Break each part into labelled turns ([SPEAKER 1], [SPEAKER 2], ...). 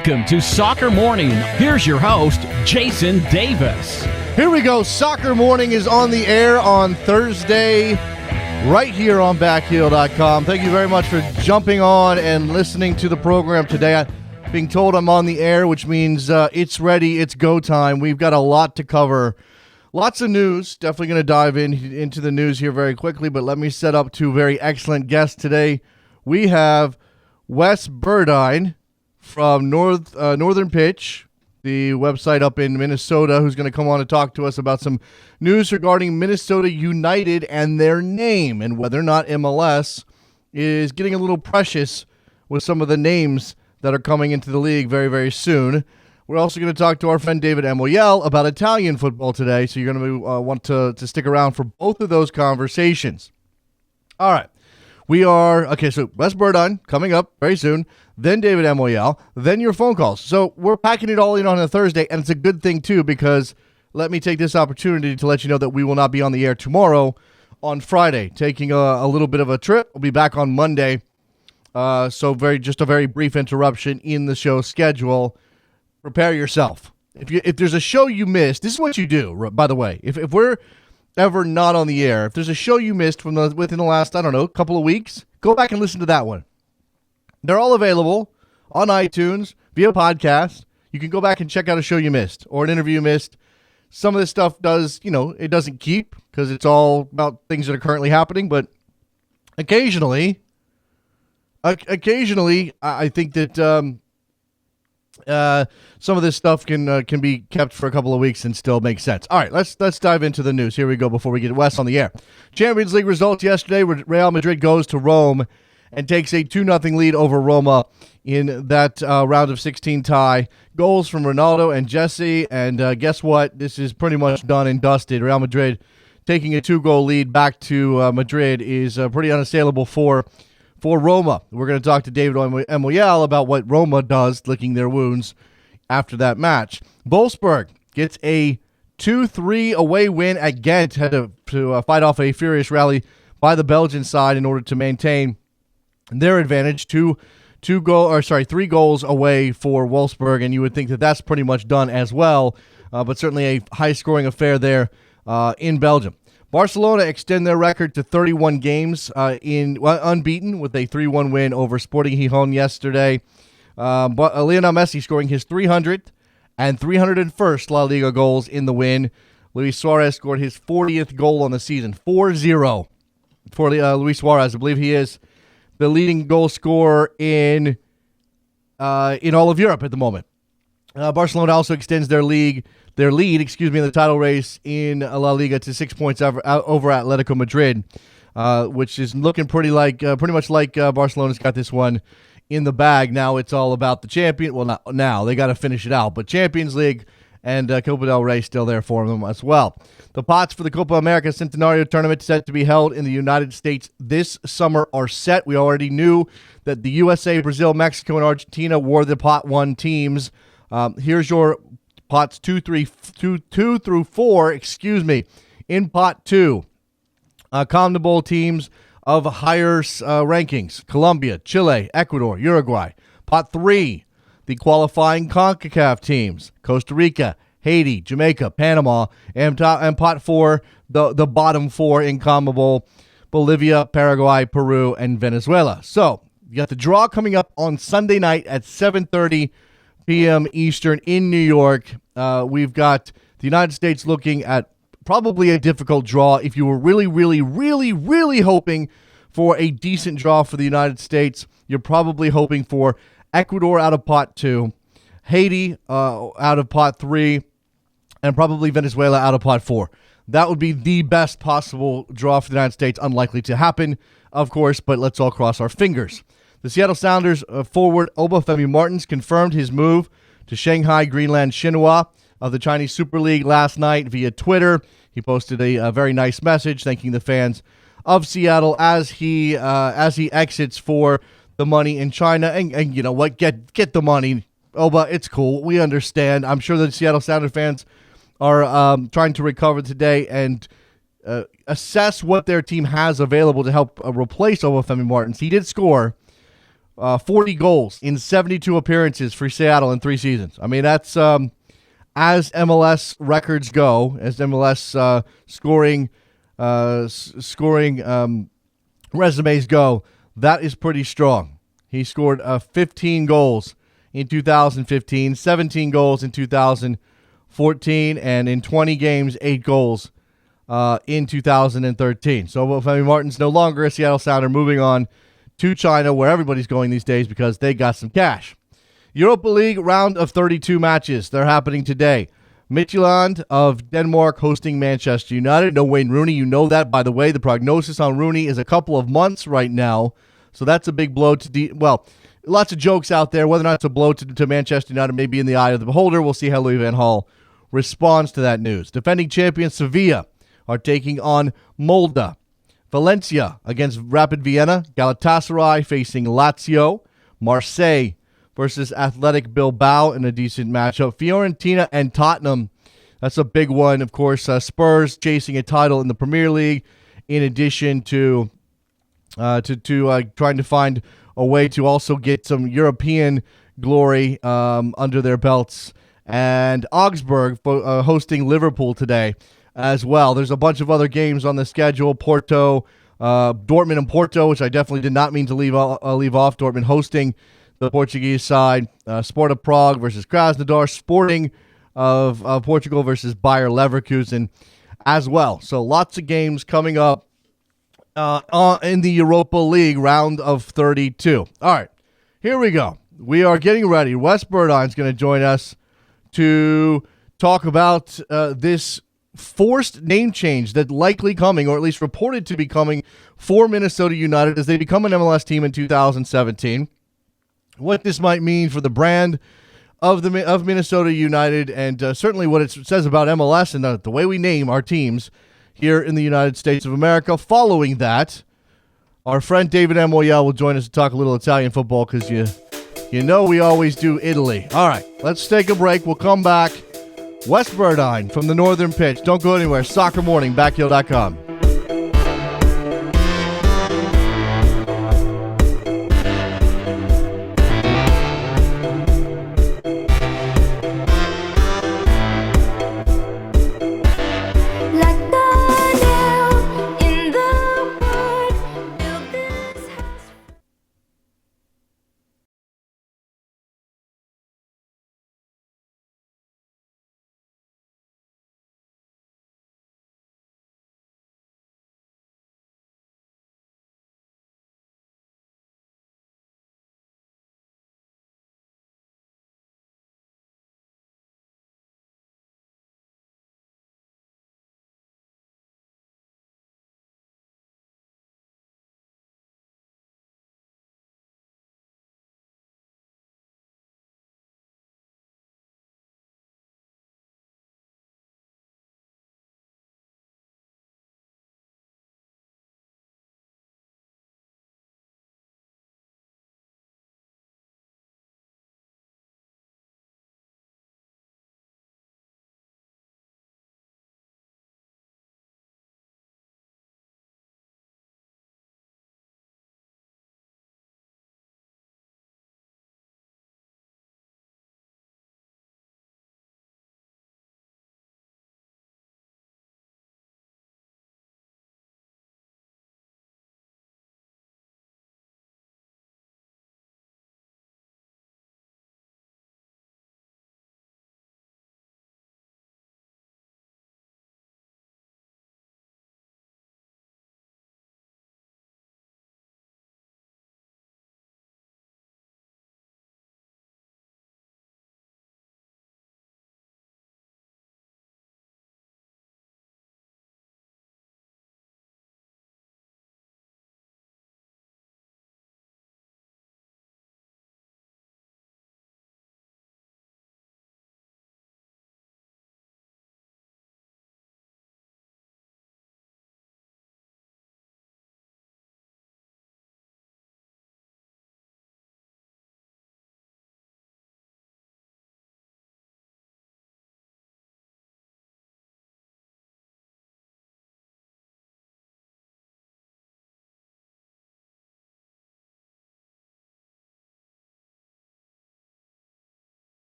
[SPEAKER 1] Welcome to Soccer Morning. Here's your host, Jason Davis.
[SPEAKER 2] Here we go. Soccer Morning is on the air on Thursday, right here on backheel.com. Thank you very much for jumping on and listening to the program today. I'm being told I'm on the air, which means it's ready. It's go time. We've got a lot to cover. Lots of news. Definitely going to dive into the news here very quickly, but let me set up two very excellent guests today. We have Wes Burdine from Northern Pitch, the website up in Minnesota, who's going to come on and talk to us about some news regarding Minnesota United and their name and whether or not MLS is getting a little precious with some of the names that are coming into the league very, very soon. We're also going to talk to our friend David Emoyel about Italian football today, so you're going to want to stick around for both of those conversations. All right. So Wes Burdine coming up very soon, then David Emoyel, then your phone calls. So we're packing it all in on a Thursday, and it's a good thing, too, because let me take this opportunity to let you know that we will not be on the air tomorrow on Friday, taking a little bit of a trip. We'll be back on Monday, just a very brief interruption in the show schedule. Prepare yourself. If there's a show you missed, this is what you do, by the way. If we're ever not on the air, if there's a show you missed within the last, couple of weeks, go back and listen to that one. They're all available on iTunes via podcast. You can go back and check out a show you missed or an interview you missed. Some of this stuff it doesn't keep because it's all about things that are currently happening, but occasionally, I think that some of this stuff can be kept for a couple of weeks and still make sense. All right, let's dive into the news. Here we go before we get Wes on the air. Champions League results yesterday. Real Madrid goes to Rome and takes a 2-0 lead over Roma in that round of 16 tie. Goals from Ronaldo and Jesse, and guess what? This is pretty much done and dusted. Real Madrid taking a 2-goal lead back to Madrid is pretty unassailable for Roma. We're going to talk to David Emoyel about what Roma does, licking their wounds after that match. Wolfsburg gets a 2-3 away win at Ghent. Had to fight off a furious rally by the Belgian side in order to maintain their advantage. 3 goals away for Wolfsburg, and you would think that that's pretty much done as well, but certainly a high-scoring affair there in Belgium. Barcelona extend their record to 31 games unbeaten with a 3-1 win over Sporting Gijón yesterday. Lionel Messi scoring his 300th and 301st La Liga goals in the win. Luis Suarez scored his 40th goal on the season, 4-0 for Luis Suarez. I believe he is the leading goal scorer in all of Europe at the moment. Barcelona also extends their lead in the title race in La Liga to 6 points over Atletico Madrid, which is looking pretty much like Barcelona's got this one in the bag. Now it's all about the champion. Well, not now. They got to finish it out. But Champions League and Copa del Rey still there for them as well. The pots for the Copa America Centenario tournament set to be held in the United States this summer are set. We already knew that the USA, Brazil, Mexico, and Argentina were the pot 1 teams. Here's your pots 2 through 4. In pot 2, CONMEBOL teams of higher rankings: Colombia, Chile, Ecuador, Uruguay. Pot 3, the qualifying CONCACAF teams: Costa Rica, Haiti, Jamaica, Panama, and pot 4, the bottom 4 in CONMEBOL: Bolivia, Paraguay, Peru, and Venezuela. So you got the draw coming up on Sunday night at 7:30 p.m. Eastern in New York. We've got the United States looking at probably a difficult draw. If you were really, really, really, really hoping for a decent draw for the United States, you're probably hoping for Ecuador out of pot 2, Haiti out of pot 3, and probably Venezuela out of pot 4. That would be the best possible draw for the United States. Unlikely to happen, of course, but let's all cross our fingers. The Seattle Sounders forward Obafemi Martins confirmed his move to Shanghai Greenland Shenhua of the Chinese Super League last night via Twitter. He posted a very nice message thanking the fans of Seattle as he exits for the money in China. And you know what? Get the money, Oba. It's cool. We understand. I'm sure the Seattle Sounders fans are trying to recover today and assess what their team has available to help replace Obafemi Martins. He did score 40 goals in 72 appearances for Seattle in 3 seasons. I mean, that's as MLS records go, as MLS scoring resumes go. That is pretty strong. He scored 15 goals in 2015, 17 goals in 2014, and in 20 games, 8 goals in 2013. So Obafemi Martin's no longer a Seattle Sounder, moving on to China, where everybody's going these days because they got some cash. Europa League round of 32 matches. They're happening today. Midtjylland of Denmark hosting Manchester United. No Wayne Rooney. You know that, by the way. The prognosis on Rooney is a couple of months right now. So that's a big blow to lots of jokes out there. Whether or not it's a blow to Manchester United may be in the eye of the beholder. We'll see how Louis van Gaal responds to that news. Defending champion Sevilla are taking on Molde. Valencia against Rapid Vienna. Galatasaray facing Lazio. Marseille versus Athletic Bilbao in a decent matchup. Fiorentina and Tottenham. That's a big one. Of course, Spurs chasing a title in the Premier League, in addition to trying to find a way to also get some European glory under their belts. And Augsburg hosting Liverpool today as well. There's a bunch of other games on the schedule. Porto, Dortmund and Porto, which I definitely did not mean to leave off. Dortmund hosting the Portuguese side. Sport of Prague versus Krasnodar. Sporting of Portugal versus Bayer Leverkusen as well. So lots of games coming up in the Europa League round of 32. All right, here we go. We are getting ready. Wes Burdine's going to join us to talk about this forced name change that likely coming, or at least reported to be coming, for Minnesota United as they become an MLS team in 2017. What this might mean for the brand of Minnesota United, and certainly what it says about MLS and the way we name our teams here in the United States of America. Following that, our friend David Moyel will join us to talk a little Italian football because you know we always do Italy. All right, let's take a break. We'll come back. Wes Burdine from the Northern Pitch. Don't go anywhere. Soccer Morning, backheel.com.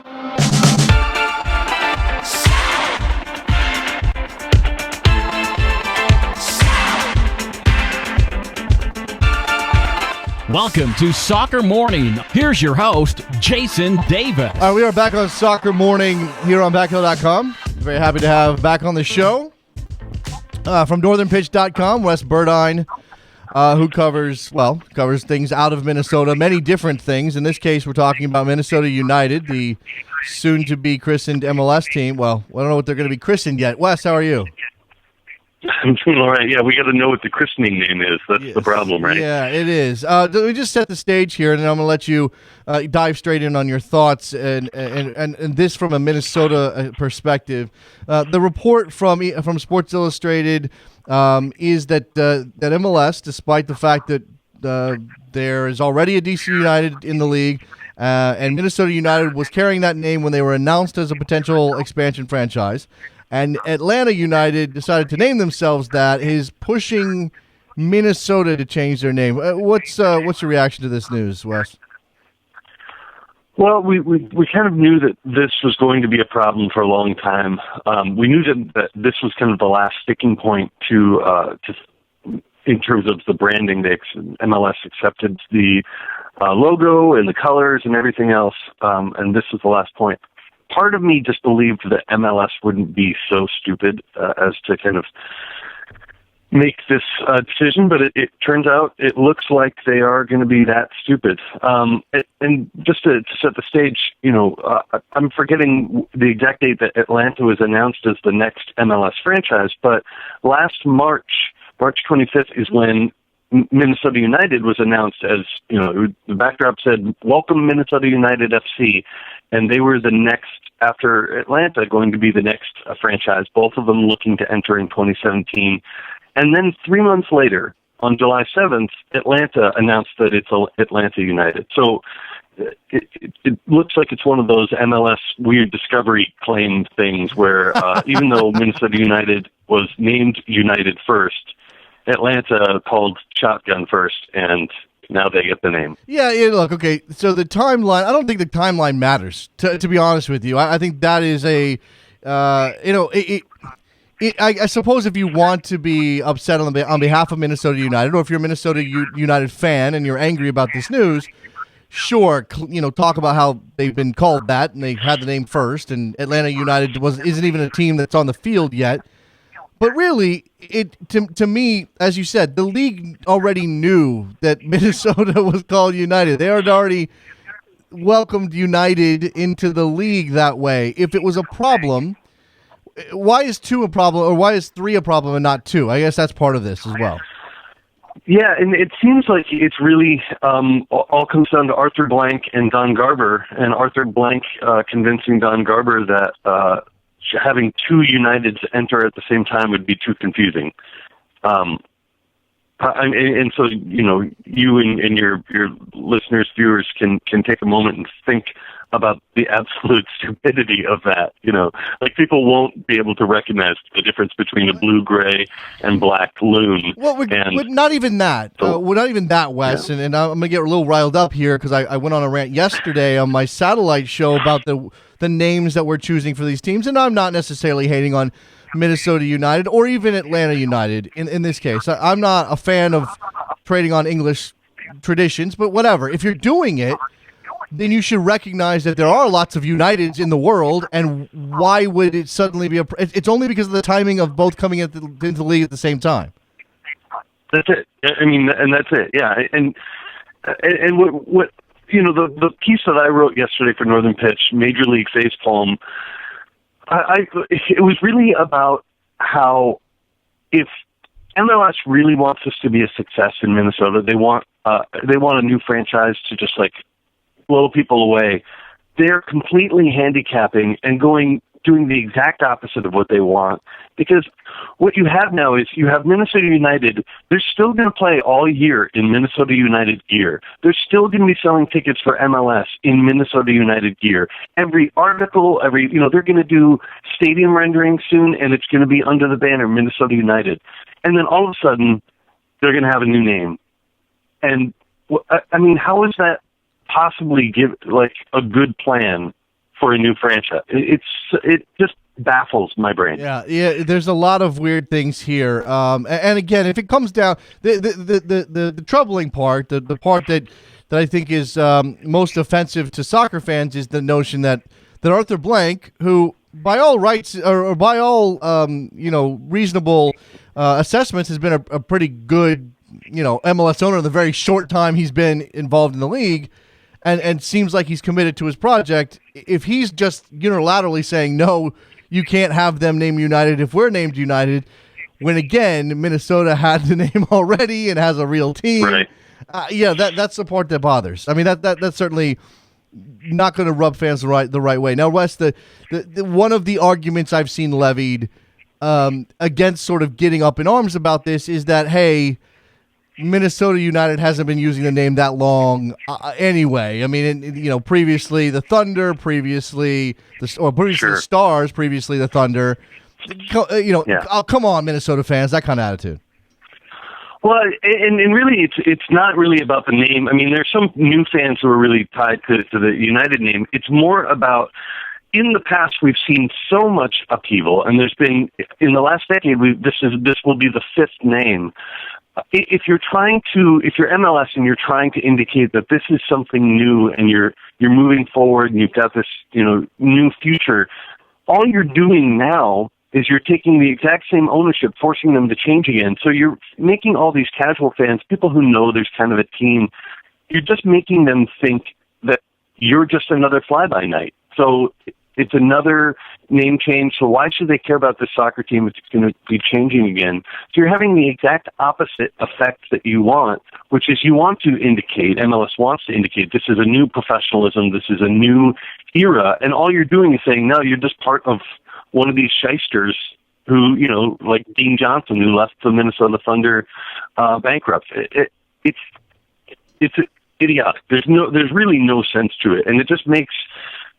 [SPEAKER 1] Welcome to Soccer Morning. Here's your host, Jason Davis.
[SPEAKER 2] All right, we are back on Soccer Morning here on backhill.com. Very happy to have back on the show from northernpitch.com, Wes Burdine, who covers things out of Minnesota, many different things. In this case, we're talking about Minnesota United, the soon-to-be christened MLS team. Well, I don't know what they're going to be christened yet. Wes, how are you?
[SPEAKER 3] I'm doing all right. Yeah, we got to know what the christening name is. That's the problem, right?
[SPEAKER 2] Yeah, it is. We just set the stage here, and then I'm going to let you dive straight in on your thoughts and this from a Minnesota perspective. The report from Sports Illustrated is that MLS, despite the fact that there is already a DC United in the league, and Minnesota United was carrying that name when they were announced as a potential expansion franchise, and Atlanta United decided to name themselves that, is pushing Minnesota to change their name. What's your reaction to this news, Wes?
[SPEAKER 3] Well, we kind of knew that this was going to be a problem for a long time. We knew that this was kind of the last sticking point to in terms of the branding. MLS accepted the logo and the colors and everything else, and this was the last point. Part of me just believed that MLS wouldn't be so stupid as to kind of make this decision, but it turns out it looks like they are going to be that stupid. And just to set the stage, I'm forgetting the exact date that Atlanta was announced as the next MLS franchise, but last March 25th is when Minnesota United was announced as, the backdrop said, "Welcome Minnesota United FC," and they were the next, after Atlanta, going to be the next franchise, both of them looking to enter in 2017. And then 3 months later, on July 7th, Atlanta announced that it's Atlanta United. So it looks like it's one of those MLS weird discovery claim things where even though Minnesota United was named United first, Atlanta called shotgun first, and now they get the name.
[SPEAKER 2] Yeah, look, okay, so the timeline, I don't think the timeline matters, to be honest with you. I think that is I suppose if you want to be upset on behalf of Minnesota United, or if you're a Minnesota United fan and you're angry about this news, sure, talk about how they've been called that, and they had the name first, and Atlanta United isn't even a team that's on the field yet. But really, to me, as you said, the league already knew that Minnesota was called United. They had already welcomed United into the league that way. If it was a problem, why is 2 a problem, or why is 3 a problem and not 2? I guess that's part of this as well.
[SPEAKER 3] Yeah, and it seems like it's really all comes down to Arthur Blank and Don Garber, and Arthur Blank convincing Don Garber that having 2 Uniteds enter at the same time would be too confusing. And so, you and your listeners, viewers can take a moment and think about the absolute stupidity of that. Like, people won't be able to recognize the difference between a blue, gray, and black loon.
[SPEAKER 2] Well, not even that. We're not even that, Wes. Yeah. And I'm going to get a little riled up here because I went on a rant yesterday on my satellite show about the names that we're choosing for these teams, and I'm not necessarily hating on Minnesota United or even Atlanta United in this case. I'm not a fan of trading on English traditions, but whatever. If you're doing it, then you should recognize that there are lots of Uniteds in the world, and why would it suddenly be it's only because of the timing of both coming into the league at the same time.
[SPEAKER 3] That's it. I mean, and that's it. Yeah. And what the piece that I wrote yesterday for Northern Pitch, Major League Facepalm, it was really about how if MLS really wants this to be a success in Minnesota, they want a new franchise to just like blow people away. They're completely handicapping and doing the exact opposite of what they want. Because what you have now is you have Minnesota United. They're still going to play all year in Minnesota United gear. They're still going to be selling tickets for MLS in Minnesota United gear. Every article, they're going to do stadium rendering soon, and it's going to be under the banner Minnesota United. And then all of a sudden, they're going to have a new name. And, I mean, how is that possibly a good plan for a new franchise. It just baffles my brain.
[SPEAKER 2] Yeah. There's a lot of weird things here. And again, if it comes down the troubling part, the part that I think is most offensive to soccer fans is the notion that Arthur Blank, who by all rights or by all reasonable assessments has been a pretty good MLS owner in the very short time he's been involved in the league, and seems like he's committed to his project. If he's just unilaterally saying no, you can't have them name United if we're named United, when again Minnesota had the name already and has a real team.
[SPEAKER 3] Right.
[SPEAKER 2] That's the part that bothers. I mean, that's certainly not going to rub fans the right way. Now, Wes, the one of the arguments I've seen levied against sort of getting up in arms about this is that, hey, Minnesota United hasn't been using the name that long anyway. I mean, previously the Thunder, previously the Stars, previously the Thunder. Oh, come on, Minnesota fans, that kind of attitude.
[SPEAKER 3] Well, and really, it's not really about the name. I mean, there's some new fans who are really tied to the United name. It's more about, in the past, we've seen so much upheaval, and there's been, in the last decade, this will be the fifth name. If you're MLS and you're trying to indicate that this is something new and you're moving forward and you've got this new future, all you're doing now is you're taking the exact same ownership, forcing them to change again. So you're making all these casual fans, people who know there's kind of a team, you're just making them think that you're just another fly-by-night. So it's another name change. So why should they care about this soccer team if it's going to be changing again? So you're having the exact opposite effect that you want, which is you want to indicate, MLS wants to indicate, this is a new professionalism, this is a new era, and all you're doing is saying, no, you're just part of one of these shysters who, like Dean Johnson, who left the Minnesota Thunder bankrupt. It's idiotic. There's really no sense to it, and it just makes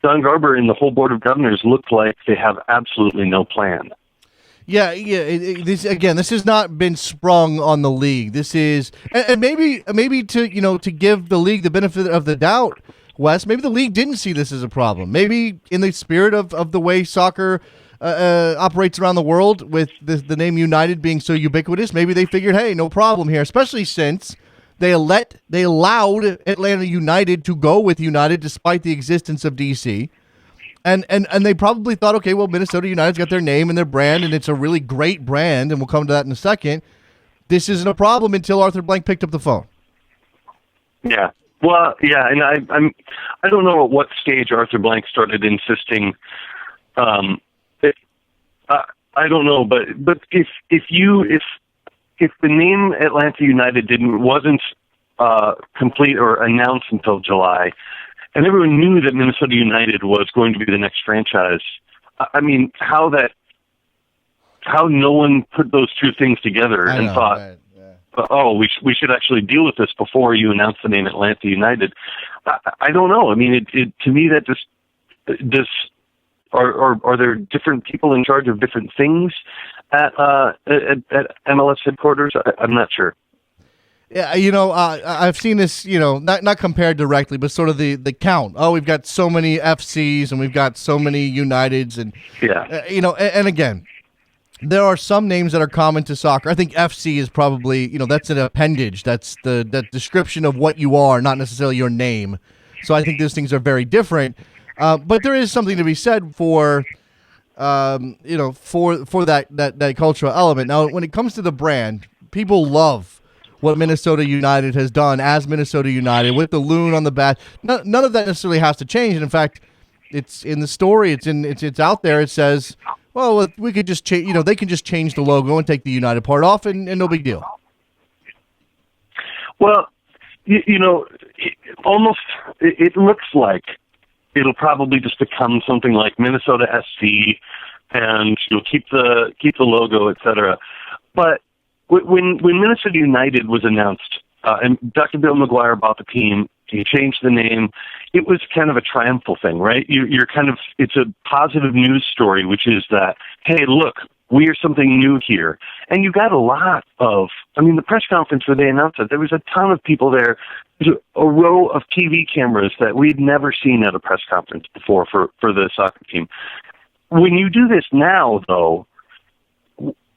[SPEAKER 3] Don Garber and the whole board of governors look like they have absolutely no plan.
[SPEAKER 2] Yeah. This has not been sprung on the league. This is, and maybe to give the league the benefit of the doubt, Wes, maybe the league didn't see this as a problem. Maybe in the spirit of the way soccer operates around the world, with the name United being so ubiquitous, maybe they figured, hey, no problem here, especially since they allowed Atlanta United to go with United despite the existence of DC. And they probably thought, okay, well, Minnesota United's got their name and their brand, and it's a really great brand, and we'll come to that in a second. This isn't a problem until Arthur Blank picked up the phone.
[SPEAKER 3] Yeah. Well, yeah, and I don't know at what stage Arthur Blank started insisting. I don't know, but if the name Atlanta United wasn't complete or announced until July, and everyone knew that Minnesota United was going to be the next franchise, I mean, how no one put those two things together and thought, right. Oh, we should actually deal with this before you announce the name Atlanta United. I don't know. I mean, to me that just are there different people in charge of different things at MLS headquarters? I'm not sure.
[SPEAKER 2] Yeah, I've seen this, not compared directly, but sort of the count. Oh, we've got so many FCs and we've got so many Uniteds, and and again, there are some names that are common to soccer. I think FC is probably, that's an appendage. That's that description of what you are, not necessarily your name. So I think those things are very different. But there is something to be said for, for that cultural element. Now, when it comes to the brand, people love what Minnesota United has done as Minnesota United with the loon on the back. None of that necessarily has to change. And in fact, it's in the story. It's out there. It says, well, we could just change. They can just change the logo and take the United part off, and no big deal.
[SPEAKER 3] Well, it looks like it'll probably just become something like Minnesota SC, and you'll keep the logo, etc. But when Minnesota United was announced, and Dr. Bill McGuire bought the team, he changed the name. It was kind of a triumphal thing, right? It's a positive news story, which is that, hey, look, we are something new here. And you got a lot of, the press conference where they announced it, there was a ton of people there. There's a row of TV cameras that we'd never seen at a press conference before for the soccer team. When you do this now, though,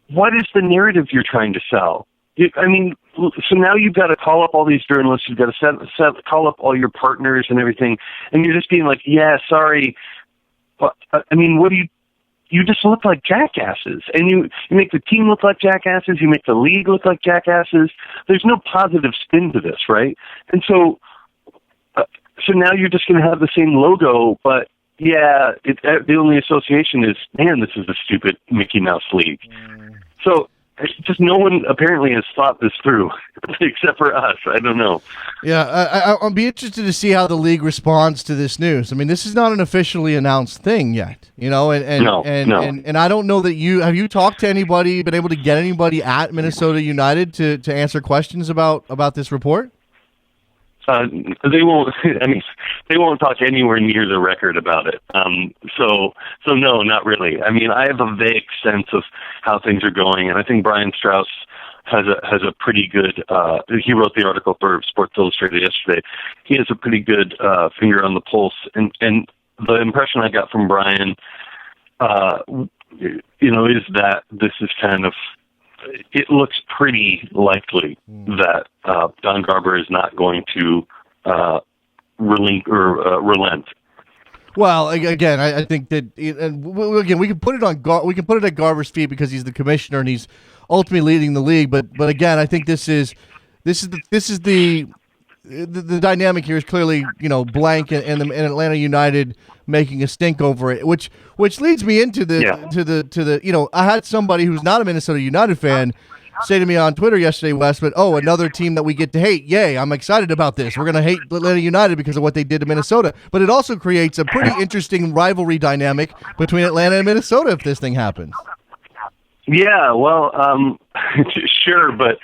[SPEAKER 3] what is the narrative you're trying to sell? So now you've got to call up all these journalists, you've got to call up all your partners and everything, and you're just being like, yeah, sorry. What do you just look like jackasses, and you make the team look like jackasses, you make the league look like jackasses. There's no positive spin to this, right? And so now you're just going to have the same logo, but yeah, the only association is, man, this is a stupid Mickey Mouse league. So it's just no one apparently has thought this through, except for us. I don't know.
[SPEAKER 2] Yeah, I'll be interested to see how the league responds to this news. This is not an officially announced thing yet,
[SPEAKER 3] No.
[SPEAKER 2] And I don't know that have you talked to anybody, been able to get anybody at Minnesota United to answer questions about this report?
[SPEAKER 3] They won't. They won't talk anywhere near the record about it. So no, not really. I have a vague sense of how things are going, and I think Brian Strauss has a pretty good. He wrote the article for Sports Illustrated yesterday. He has a pretty good finger on the pulse, and the impression I got from Brian, is that this is kind of. It looks pretty likely that Don Garber is not going to relent.
[SPEAKER 2] Well, again, I think that again we can put it at Garber's feet because he's the commissioner and he's ultimately leading the league. But again, I think this is the dynamic here is clearly blank and Atlanta United making a stink over it, which leads me into the I had somebody who's not a Minnesota United fan say to me on Twitter yesterday, Wes, but another team that we get to hate. Yay, I'm excited about this. We're going to hate Atlanta United because of what they did to Minnesota. But it also creates a pretty interesting rivalry dynamic between Atlanta and Minnesota if this thing happens.
[SPEAKER 3] Yeah, well, sure, but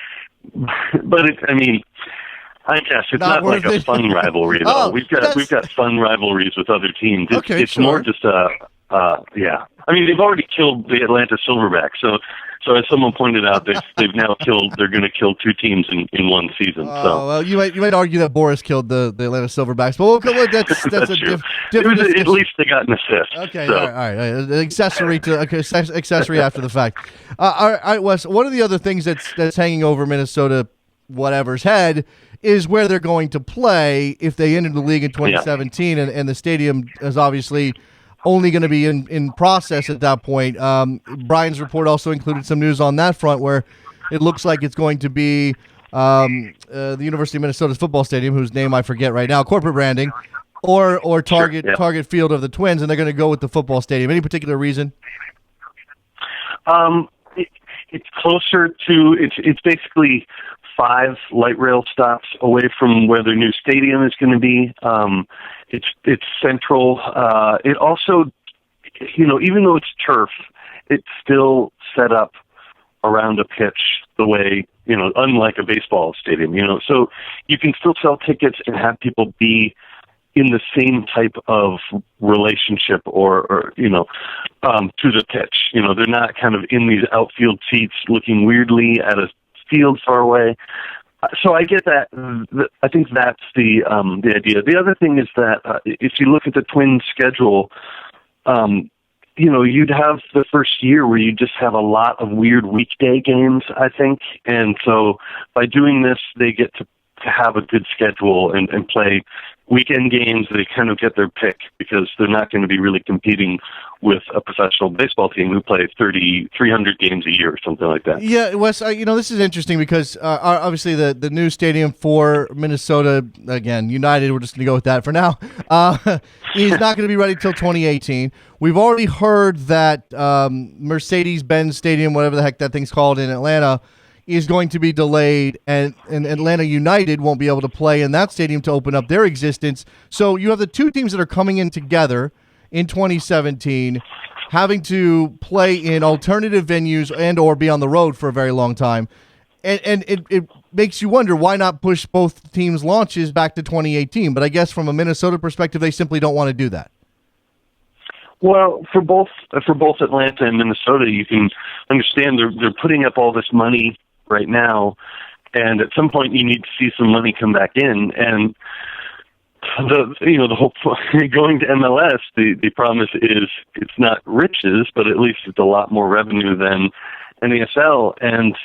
[SPEAKER 3] I guess it's not like a fun rivalry though. We've got fun rivalries with other teams. It's more just yeah. They've already killed the Atlanta Silverbacks. So as someone pointed out, they've now killed. They're going to kill two teams in one season.
[SPEAKER 2] Well, you might argue that Boris killed the Atlanta Silverbacks, but that's a
[SPEAKER 3] true.
[SPEAKER 2] different.
[SPEAKER 3] At least they got an assist.
[SPEAKER 2] Okay,
[SPEAKER 3] so.
[SPEAKER 2] all right. Accessory after the fact. All right, Wes. One of the other things that's hanging over Minnesota, whatever's head, is where they're going to play if they enter the league in 2017, and the stadium is obviously only going to be in process at that point. Brian's report also included some news on that front where it looks like it's going to be the University of Minnesota's football stadium, whose name I forget right now, corporate branding, or Target Field of the Twins, and they're going to go with the football stadium. Any particular reason?
[SPEAKER 3] It's closer to it's basically 5 light rail stops away from where their new stadium is going to be. It's central. It also, even though it's turf, it's still set up around a pitch the way, unlike a baseball stadium, so you can still sell tickets and have people be in the same type of relationship or to the pitch. They're not kind of in these outfield seats looking weirdly at a field far away. So I get that. I think that's the idea. The other thing is that if you look at the Twins' schedule, you'd have the first year where you just have a lot of weird weekday games, I think. And so by doing this, they get to have a good schedule and play weekend games. They kind of get their pick because they're not going to be really competing with a professional baseball team who play 300 games a year or something like that.
[SPEAKER 2] Yeah, Wes, this is interesting because obviously the new stadium for Minnesota, again, United, we're just going to go with that for now, is not going to be ready till 2018. We've already heard that Mercedes-Benz Stadium, whatever the heck that thing's called in Atlanta, is going to be delayed, and Atlanta United won't be able to play in that stadium to open up their existence. So you have the two teams that are coming in together in 2017, having to play in alternative venues and or be on the road for a very long time. And it makes you wonder, why not push both teams' launches back to 2018? But I guess from a Minnesota perspective, they simply don't want to do that.
[SPEAKER 3] Well, for both Atlanta and Minnesota, you can understand they're putting up all this money right now, and at some point you need to see some money come back in. And the whole going to MLS, the promise is it's not riches, but at least it's a lot more revenue than NASL, and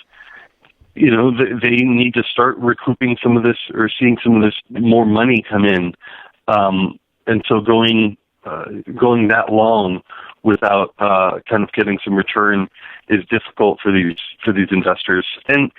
[SPEAKER 3] they need to start recouping some of this or seeing some of this more money come in, and so going that long without kind of getting some return is difficult for these investors. And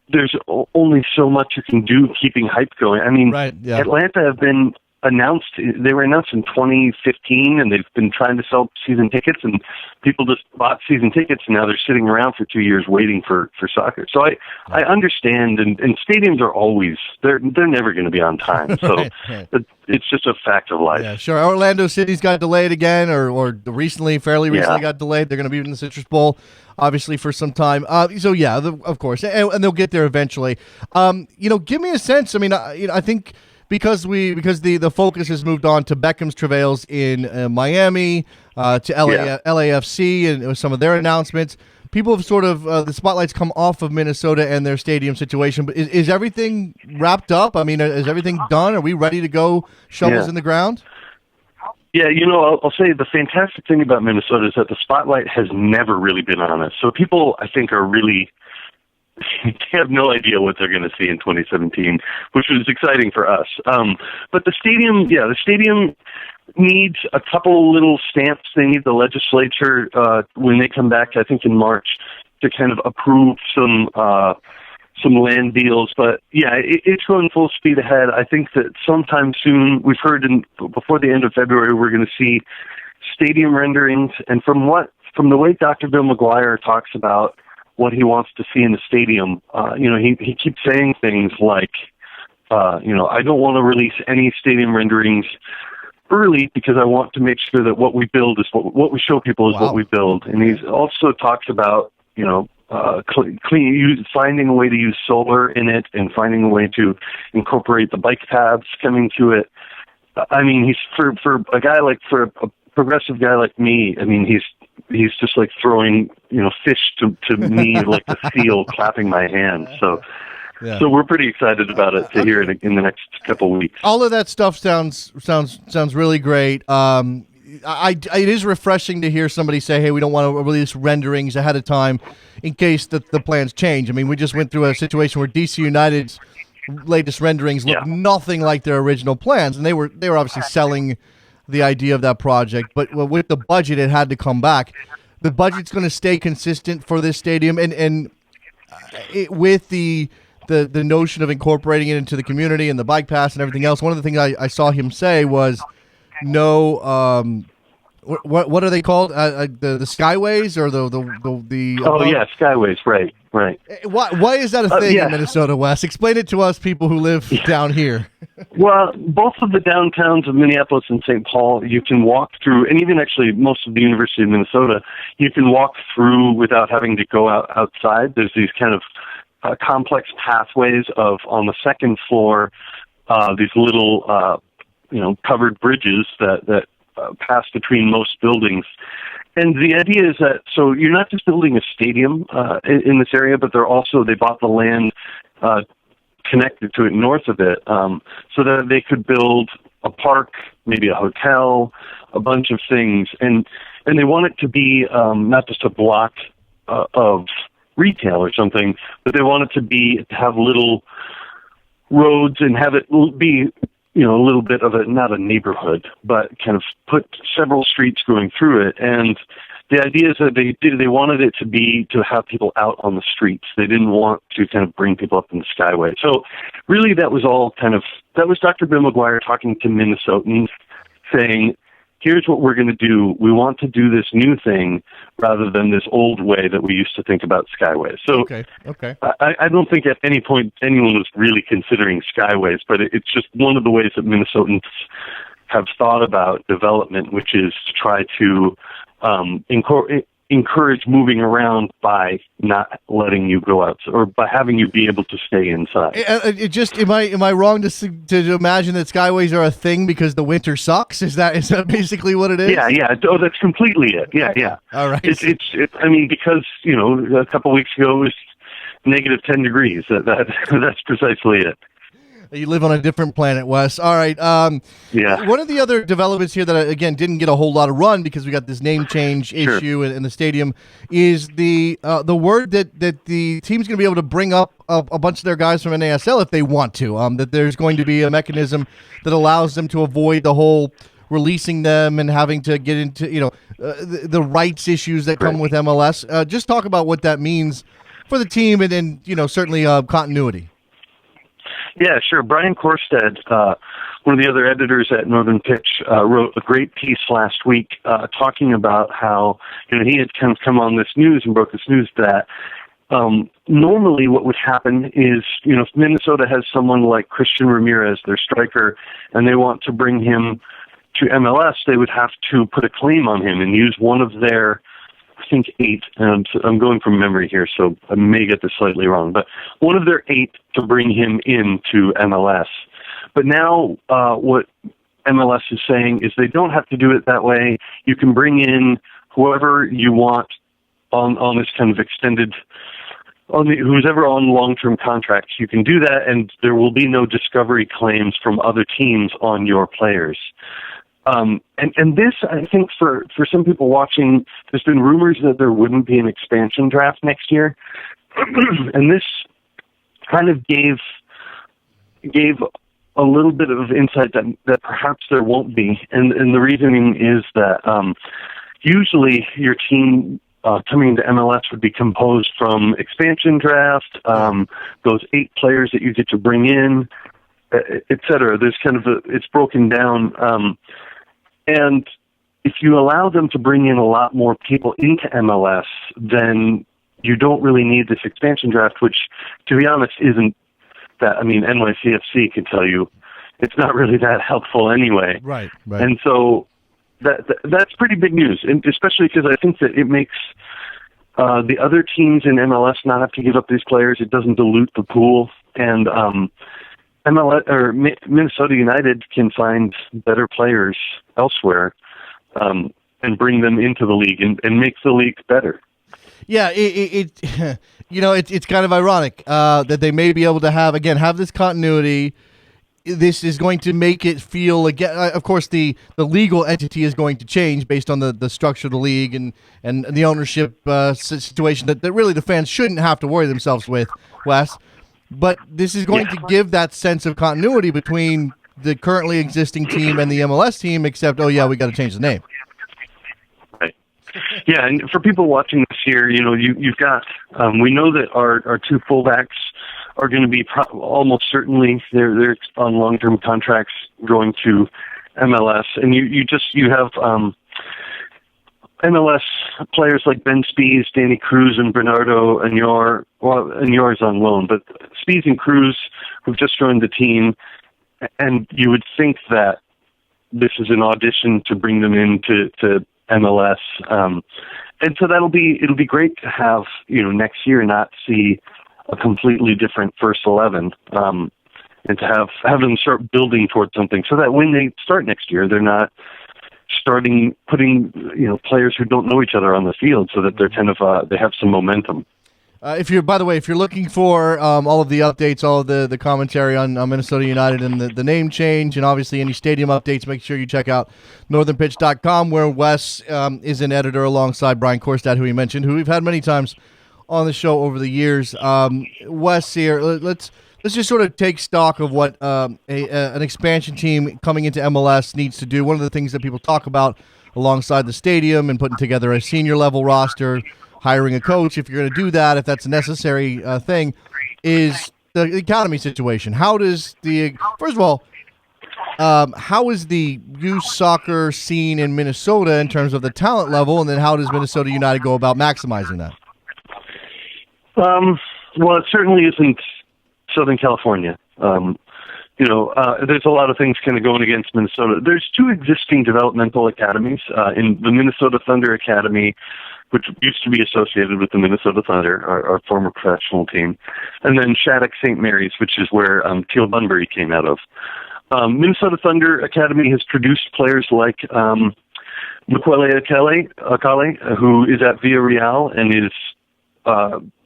[SPEAKER 3] there's only so much you can do keeping hype going. I mean,
[SPEAKER 2] right, yeah.
[SPEAKER 3] Atlanta have been announced. They were announced in 2015, and they've been trying to sell season tickets, and people just bought season tickets, and now they're sitting around for 2 years waiting for soccer. So I understand, and stadiums are always they're never going to be on time. So
[SPEAKER 2] right.
[SPEAKER 3] It's just a fact of life.
[SPEAKER 2] Yeah, sure. Orlando City's got delayed again, or fairly recently got delayed. They're going to be in the Citrus Bowl, obviously, for some time. So yeah, of course, and they'll get there eventually. Give me a sense. I mean, I think. Because the focus has moved on to Beckham's travails in Miami, to LAFC and some of their announcements, people have sort of the spotlight's come off of Minnesota and their stadium situation. But is everything wrapped up? I mean, is everything done? Are we ready to go? Shovels in the ground?
[SPEAKER 3] Yeah, I'll say the fantastic thing about Minnesota is that the spotlight has never really been on us. So people, I think, are really. They have no idea what they're going to see in 2017, which was exciting for us. But the stadium needs a couple little stamps. They need the legislature when they come back, I think in March, to kind of approve some land deals. But yeah, it's going full speed ahead. I think that sometime soon, we've heard before the end of February, we're going to see stadium renderings. And from the way Dr. Bill McGuire talks about what he wants to see in the stadium, he keeps saying things like, I don't want to release any stadium renderings early because I want to make sure that what we build is what we show people is what we build. And he also talks about, finding a way to use solar in it and finding a way to incorporate the bike paths coming to it. I mean, he's for a progressive guy like me. I mean, he's just like throwing, fish to me like a seal clapping my hands. So we're pretty excited about it to hear it in the next couple of weeks.
[SPEAKER 2] All of that stuff sounds really great. It is refreshing to hear somebody say, hey, we don't want to release renderings ahead of time in case the plans change. I mean, we just went through a situation where DC United's latest renderings look nothing like their original plans, and they were obviously selling the idea of that project, but with the budget, it had to come back. The budget's going to stay consistent for this stadium, and with the notion of incorporating it into the community and the bike pass and everything else. One of the things I saw him say was no. What are they called? The Skyways or the
[SPEAKER 3] Skyways, right.
[SPEAKER 2] Why is that a thing in Minnesota, Wes? Explain it to us people who live down here.
[SPEAKER 3] Well, both of the downtowns of Minneapolis and St. Paul, you can walk through, and even actually most of the University of Minnesota, you can walk through without having to go outside. There's these kind of complex pathways on the second floor, these little covered bridges that pass between most buildings. And the idea is that, so you're not just building a stadium in this area, but they bought the land connected to it north of it, so that they could build a park, maybe a hotel, a bunch of things. And they want it to be not just a block of retail or something, but they want it to have little roads and have it be a little bit of not a neighborhood, but kind of put several streets going through it. And the idea is that they wanted it to have people out on the streets. They didn't want to kind of bring people up in the Skyway. So really that was Dr. Bill McGuire talking to Minnesotans saying, here's what we're going to do. We want to do this new thing rather than this old way that we used to think about Skyways. So
[SPEAKER 2] okay.
[SPEAKER 3] I don't think at any point anyone was really considering Skyways, but it's just one of the ways that Minnesotans have thought about development, which is to try to encourage moving around by not letting you go out or by having you be able to stay inside.
[SPEAKER 2] Am I wrong to imagine that skyways are a thing because the winter sucks? Is that basically what it is?
[SPEAKER 3] Yeah. Oh, that's completely it. Yeah.
[SPEAKER 2] All right.
[SPEAKER 3] I mean, because a couple weeks ago it was negative 10 degrees. That's precisely it.
[SPEAKER 2] You live on a different planet, Wes. All right.
[SPEAKER 3] Yeah.
[SPEAKER 2] One of the other developments here that, again, didn't get a whole lot of run because we got this name change issue in the stadium is the word that the team's going to be able to bring up a bunch of their guys from NASL if they want to. That there's going to be a mechanism that allows them to avoid the whole releasing them and having to get into the rights issues that come with MLS. Just talk about what that means for the team and certainly continuity.
[SPEAKER 3] Yeah, sure. Brian Korstad, one of the other editors at Northern Pitch, wrote a great piece last week talking about how he had kind of come on this news and broke this news that normally what would happen is if Minnesota has someone like Christian Ramirez, their striker, and they want to bring him to MLS, they would have to put a claim on him and use one of their, I think 8, and I'm going from memory here, so I may get this slightly wrong, but one of their 8 to bring him into MLS. But now what MLS is saying is they don't have to do it that way. You can bring in whoever you want on this kind of extended, who's ever on long-term contracts. You can do that, and there will be no discovery claims from other teams on your players. And this, I think, for some people watching, there's been rumors that there wouldn't be an expansion draft next year, and this kind of gave a little bit of insight that perhaps there won't be, and the reasoning is that usually your team coming into MLS would be composed from expansion draft, those 8 players that you get to bring in, et cetera. There's kind of it's broken down. And if you allow them to bring in a lot more people into MLS, then you don't really need this expansion draft, which, to be honest, isn't that. I mean, NYCFC can tell you it's not really that helpful anyway.
[SPEAKER 2] Right.
[SPEAKER 3] And so that's pretty big news, and especially because I think that it makes the other teams in MLS not have to give up these players. It doesn't dilute the pool, and MLS or Minnesota United can find better players elsewhere and bring them into the league and make the league better.
[SPEAKER 2] Yeah, it's kind of ironic that they may be able to have this continuity. This is going to make it feel again. Of course, the legal entity is going to change based on the structure of the league and the ownership situation that really the fans shouldn't have to worry themselves with, Wes. But this is going to give that sense of continuity between the currently existing team and the MLS team, except, we got to change the name.
[SPEAKER 3] Right. Yeah, and for people watching this year, you've got, we know that our 2 fullbacks are going to be almost certainly, they're on long-term contracts going to MLS. And you have MLS players like Ben Spies, Danny Cruz, and Bernardo Añor. Well, Añor is on loan, but Spies and Cruz who've just joined the team, and you would think that this is an audition to bring them into MLS. And so it'll be great to have, next year not see a completely different first 11, and to have them start building towards something so that when they start next year, they're not putting players who don't know each other on the field, so that they're kind of they have some momentum.
[SPEAKER 2] If you're looking for all of the updates, all of the commentary on Minnesota United and the name change, and obviously any stadium updates, make sure you check out northernpitch.com, where Wes is an editor alongside Brian Korstad, who he mentioned, who we've had many times on the show over the years. Wes, here, let's just sort of take stock of what an expansion team coming into MLS needs to do. One of the things that people talk about alongside the stadium and putting together a senior level roster, hiring a coach, if you're going to do that, if that's a necessary thing, is the academy situation. How is the youth soccer scene in Minnesota in terms of the talent level, and then how does Minnesota United go about maximizing that?
[SPEAKER 3] Well, it certainly isn't Southern California. There's a lot of things kind of going against Minnesota. There's 2 existing developmental academies in the Minnesota Thunder Academy. which used to be associated with the Minnesota Thunder, our former professional team, and then Shattuck St. Mary's, which is where Teal Bunbury came out of. Minnesota Thunder Academy has produced players like Mukwele Akale, who is at Villarreal and is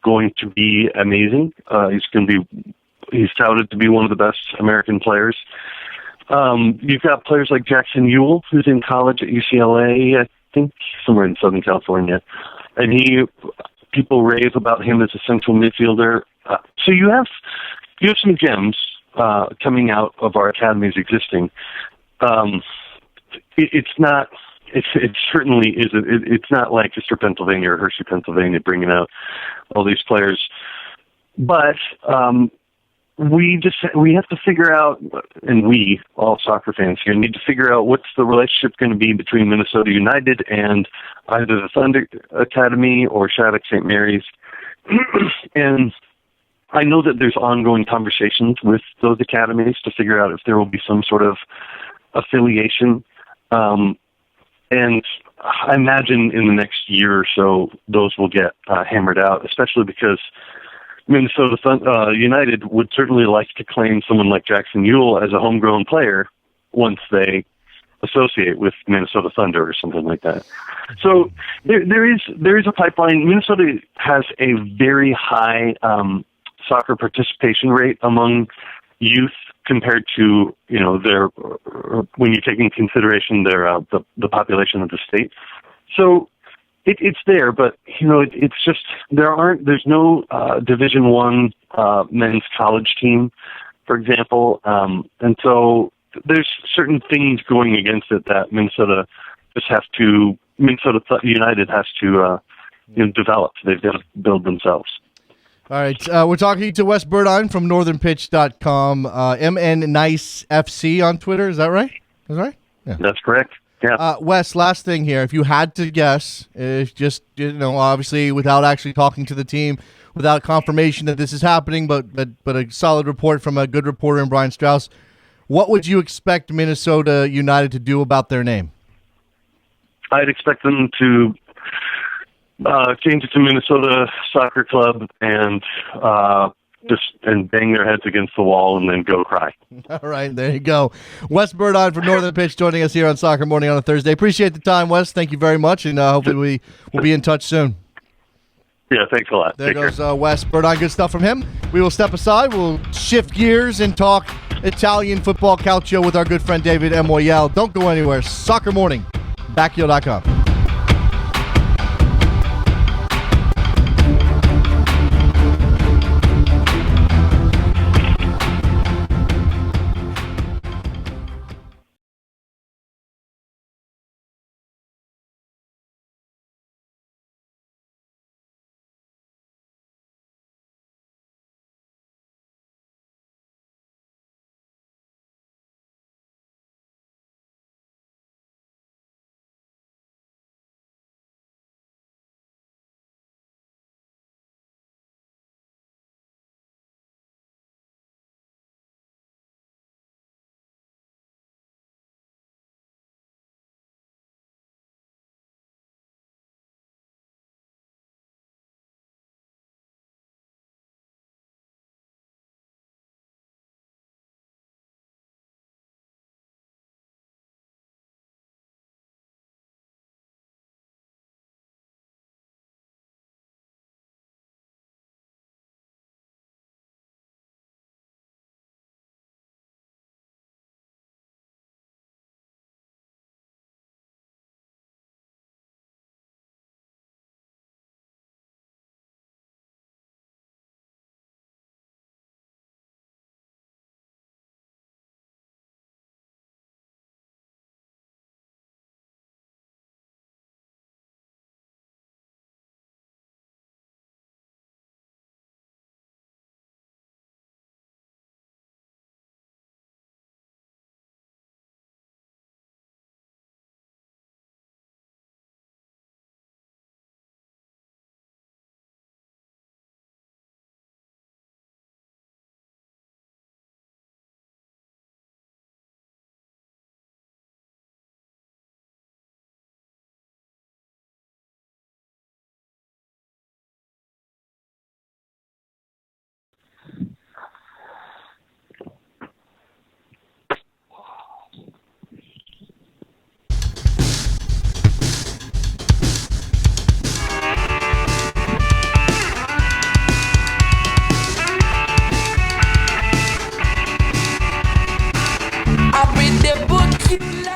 [SPEAKER 3] going to be amazing. He's touted to be one of the best American players. You've got players like Jackson Ewell, who's in college at UCLA, I think somewhere in Southern California, and people rave about him as a central midfielder. So you have some gems coming out of our academies existing. It's not. It certainly is. It's not like Worcester, Pennsylvania, or Hershey, Pennsylvania, bringing out all these players, but we have to figure out, and we, all soccer fans here, need to figure out what's the relationship going to be between Minnesota United and either the Thunder Academy or Shattuck St. Mary's. And I know that there's ongoing conversations with those academies to figure out if there will be some sort of affiliation. And I imagine in the next year or so, those will get hammered out, especially because Minnesota United would certainly like to claim someone like Jackson Ewell as a homegrown player once they associate with Minnesota Thunder or something like that. So there is a pipeline. Minnesota has a very high soccer participation rate among youth compared to their when you take into consideration their the population of the state. So it's there, but it's just there's no Division I men's college team, for example, and so there's certain things going against it that Minnesota United has to develop. They've got to build themselves.
[SPEAKER 2] All right, we're talking to Wes Burdine from northernpitch.com, MNNiceFC on Twitter. Is that right? Yeah.
[SPEAKER 3] That's correct. Yeah.
[SPEAKER 2] Wes, last thing here. If you had to guess, obviously without actually talking to the team, without confirmation that this is happening, but a solid report from a good reporter in Brian Strauss, what would you expect Minnesota United to do about their name?
[SPEAKER 3] I'd expect them to change it to Minnesota Soccer Club and bang their heads against the wall and then go cry.
[SPEAKER 2] All right, there you go. Wes Burdine from Northern Pitch joining us here on Soccer Morning on a Thursday. Appreciate the time, Wes. Thank you very much, and hopefully we'll be in touch soon.
[SPEAKER 3] Yeah, thanks a lot.
[SPEAKER 2] There goes Wes Burdine. Good stuff from him. We will step aside. We'll shift gears and talk Italian football calcio with our good friend David Moyel. Don't go anywhere. Soccer Morning, Bacchio.com.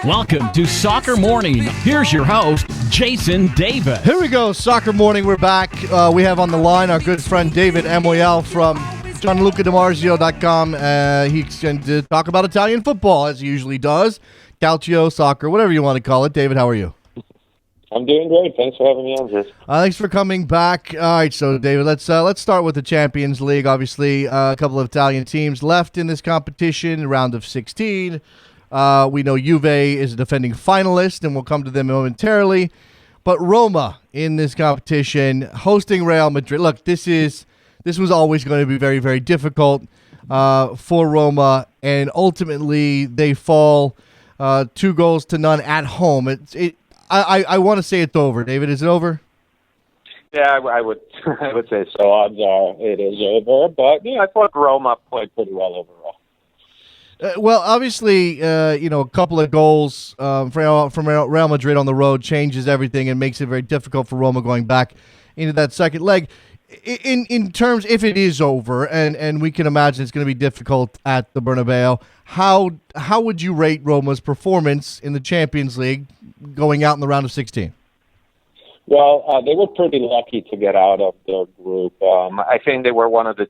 [SPEAKER 1] Welcome to Soccer Morning. Here's your host, Jason Davis.
[SPEAKER 2] Here we go, Soccer Morning. We're back. We have on the line our good friend David Amoyal from GianlucaDiMarzio.com. He's going to talk about Italian football, as he usually does. Calcio, soccer, whatever you want to call it. David, how are you?
[SPEAKER 4] I'm doing great. Thanks for having me on, Jason.
[SPEAKER 2] Thanks for coming back. All right, so David, let's start with the Champions League. Obviously, a couple of Italian teams left in this competition, round of 16. We know Juve is a defending finalist, and we'll come to them momentarily. But Roma in this competition, hosting Real Madrid. Look, this was always going to be very, very difficult for Roma, and ultimately they fall 2-0 at home. I want to say it's over. David, is it over?
[SPEAKER 4] Yeah, I would say so. Odds are it is over, but I thought Roma played pretty well overall.
[SPEAKER 2] Well, obviously, a couple of goals from Real Madrid on the road changes everything and makes it very difficult for Roma going back into that second leg. In terms, if it is over, and we can imagine it's going to be difficult at the Bernabeu, how would you rate Roma's performance in the Champions League going out in the round of 16?
[SPEAKER 4] Well, they were pretty lucky to get out of their group. I think they were one of the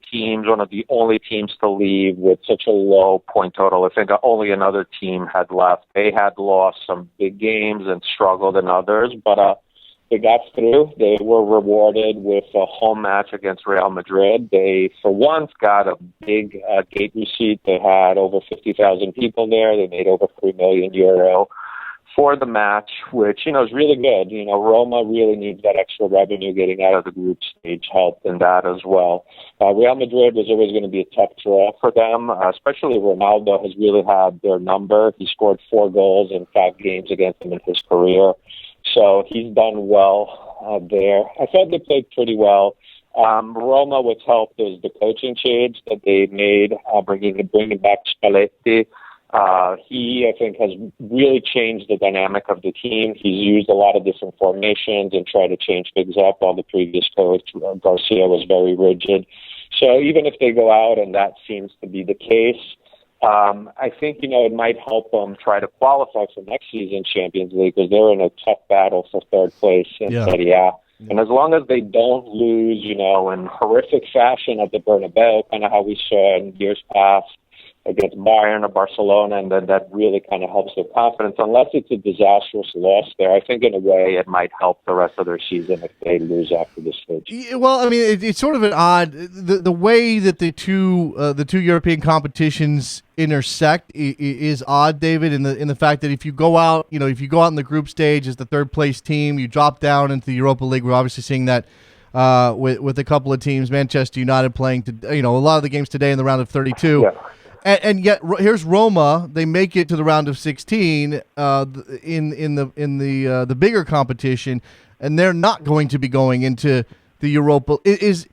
[SPEAKER 4] only teams to leave with such a low point total. I think only another team had left. They had lost some big games and struggled in others, but they got through. They were rewarded with a home match against Real Madrid. They, for once, got a big gate receipt. They had over 50,000 people there. They made over €3 million for the match, which, is really good. Roma really needs that extra revenue getting out of the group stage, helped in that as well. Real Madrid was always going to be a tough draw for them, especially Ronaldo has really had their number. He scored 4 goals in 5 games against them in his career. So he's done well there. I thought they played pretty well. Roma, what's helped is the coaching change that they made, bringing back Spalletti. He, I think, has really changed the dynamic of the team. He's used a lot of different formations and tried to change things up, while the previous coach, Garcia, was very rigid. So even if they go out, and that seems to be the case, I think, it might help them try to qualify for next season's Champions League, because they're in a tough battle for third place in Serie A. And as long as they don't lose, in horrific fashion at the Bernabeu, kind of how we saw in years past against Bayern or Barcelona, and then that really kind of helps their confidence. Unless it's a disastrous loss there, I think in a way it might help the rest of their season if they lose after this stage.
[SPEAKER 2] Yeah, well, I mean, it's sort of an odd the way that the two European competitions intersect is odd, David, in the fact that if you go out, in the group stage as the third place team, you drop down into the Europa League. We're obviously seeing that with a couple of teams, Manchester United playing a lot of the games today in the round of 32.
[SPEAKER 4] Yeah.
[SPEAKER 2] And yet, here's Roma. They make it to the round of 16 in the bigger competition, and they're not going to be going into the Europa. As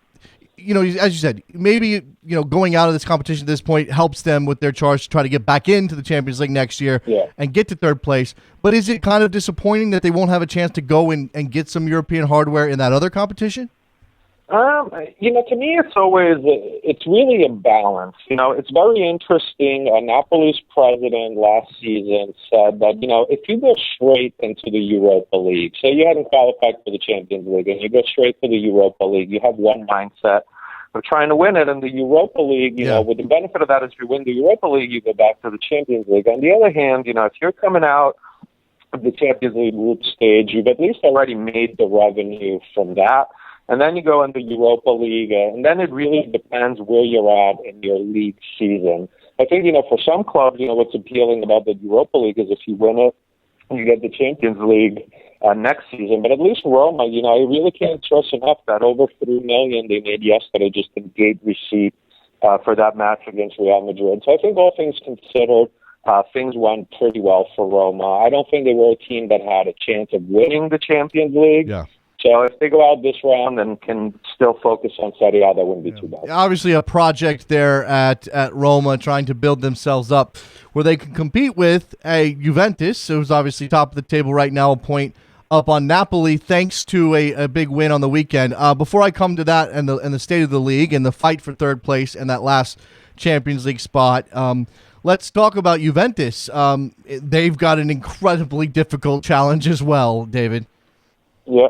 [SPEAKER 2] you said, maybe going out of this competition at this point helps them with their charge to try to get back into the Champions League next year and get to third place. But is it kind of disappointing that they won't have a chance to go and get some European hardware in that other competition?
[SPEAKER 4] To me, it's really a balance. It's very interesting. Napoli's president last season said that, if you go straight into the Europa League, so you hadn't qualified for the Champions League and you go straight to the Europa League, you have one mindset of trying to win it. In the Europa League, with the benefit of that is if you win the Europa League, you go back to the Champions League. On the other hand, if you're coming out of the Champions League group stage, you've at least already made the revenue from that. And then you go into Europa League, and then it really depends where you're at in your league season. I think, for some clubs, what's appealing about the Europa League is if you win it, you get the Champions League next season. But at least Roma, I really can't stress enough that over $3 million they made yesterday just in gate receipt for that match against Real Madrid. So I think all things considered, things went pretty well for Roma. I don't think they were a team that had a chance of winning the Champions League.
[SPEAKER 2] Yeah.
[SPEAKER 4] So if they go out this round and can still focus on Serie A, that wouldn't be too bad.
[SPEAKER 2] Obviously a project there at Roma trying to build themselves up where they can compete with a Juventus, who's obviously top of the table right now, a point up on Napoli, thanks to a big win on the weekend. Before I come to that and the state of the league and the fight for third place and that last Champions League spot, let's talk about Juventus. They've got an incredibly difficult challenge as well, David.
[SPEAKER 4] Yeah.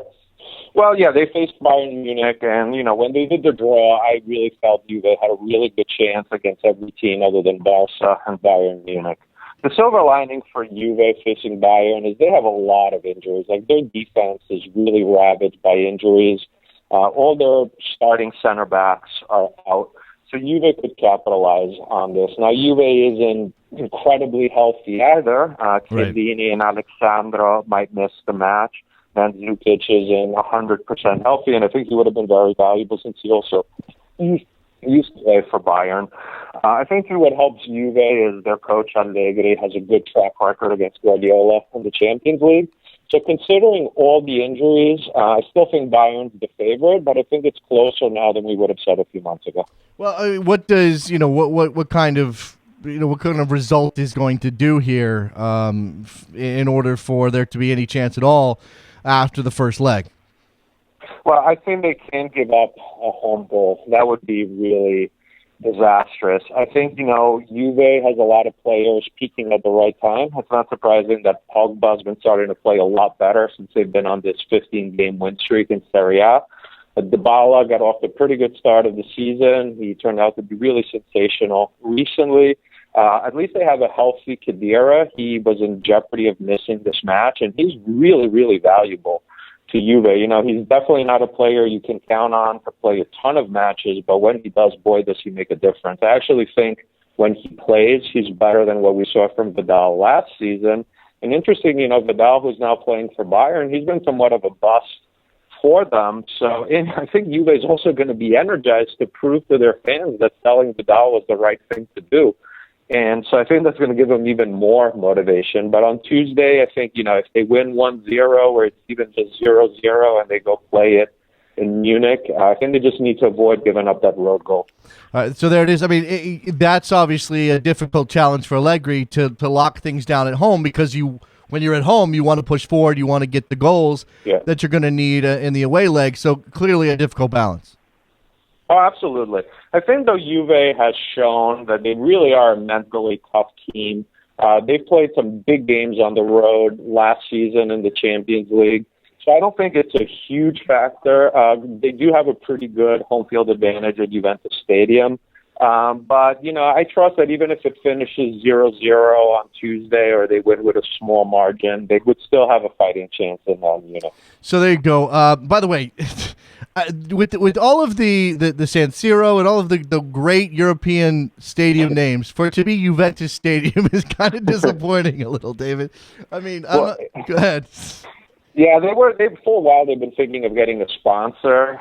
[SPEAKER 4] Well, yeah, they faced Bayern Munich, and, when they did the draw, I really felt Juve had a really good chance against every team other than Barca and Bayern Munich. The silver lining for Juve facing Bayern is they have a lot of injuries. Like, their defense is really ravaged by injuries. All their starting center backs are out. So Juve could capitalize on this. Now, Juve isn't incredibly healthy either. Chiellini and Alexandro might miss the match. Mandzukic isn't 100% healthy, and I think he would have been very valuable since he also used to play for Bayern. I think what helps Juve is their coach Allegri has a good track record against Guardiola in the Champions League. So considering all the injuries, I still think Bayern's the favorite, but I think it's closer now than we would have said a few months ago.
[SPEAKER 2] Well, what does what kind of result is going to do here in order for there to be any chance at all after the first leg?
[SPEAKER 4] Well, I think they can't give up a home goal. That would be really disastrous. I think, Juve has a lot of players peaking at the right time. It's not surprising that Pogba's been starting to play a lot better since they've been on this 15-game win streak in Serie A. Dybala got off to a pretty good start of the season. He turned out to be really sensational recently. At least they have a healthy Khedira. He was in jeopardy of missing this match, and he's really, really valuable to Juve. He's definitely not a player you can count on to play a ton of matches, but when he does, boy, does he make a difference. I actually think when he plays, he's better than what we saw from Vidal last season. And interesting, Vidal, who's now playing for Bayern, he's been somewhat of a bust for them. So I think Juve is also going to be energized to prove to their fans that selling Vidal was the right thing to do. And so I think that's going to give them even more motivation. But on Tuesday, I think, if they win 1-0 or it's even just 0-0 and they go play it in Munich, I think they just need to avoid giving up that road goal.
[SPEAKER 2] So there it is. I mean, that's obviously a difficult challenge for Allegri to lock things down at home because when you're at home, you want to push forward, you want to get the goals that you're going to need in the away leg. So clearly a difficult balance.
[SPEAKER 4] Oh, absolutely. I think, though, Juve has shown that they really are a mentally tough team. They've played some big games on the road last season in the Champions League, so I don't think it's a huge factor. They do have a pretty good home field advantage at Juventus Stadium. But, I trust that even if it finishes 0-0 on Tuesday or they win with a small margin, they would still have a fighting chance in Munich.
[SPEAKER 2] So there you go. By the way, with all of the San Siro and all of the great European stadium names, for it to be Juventus Stadium is kind of disappointing a little, David. I mean, go ahead.
[SPEAKER 4] Yeah, they've for a while they've been thinking of getting a sponsor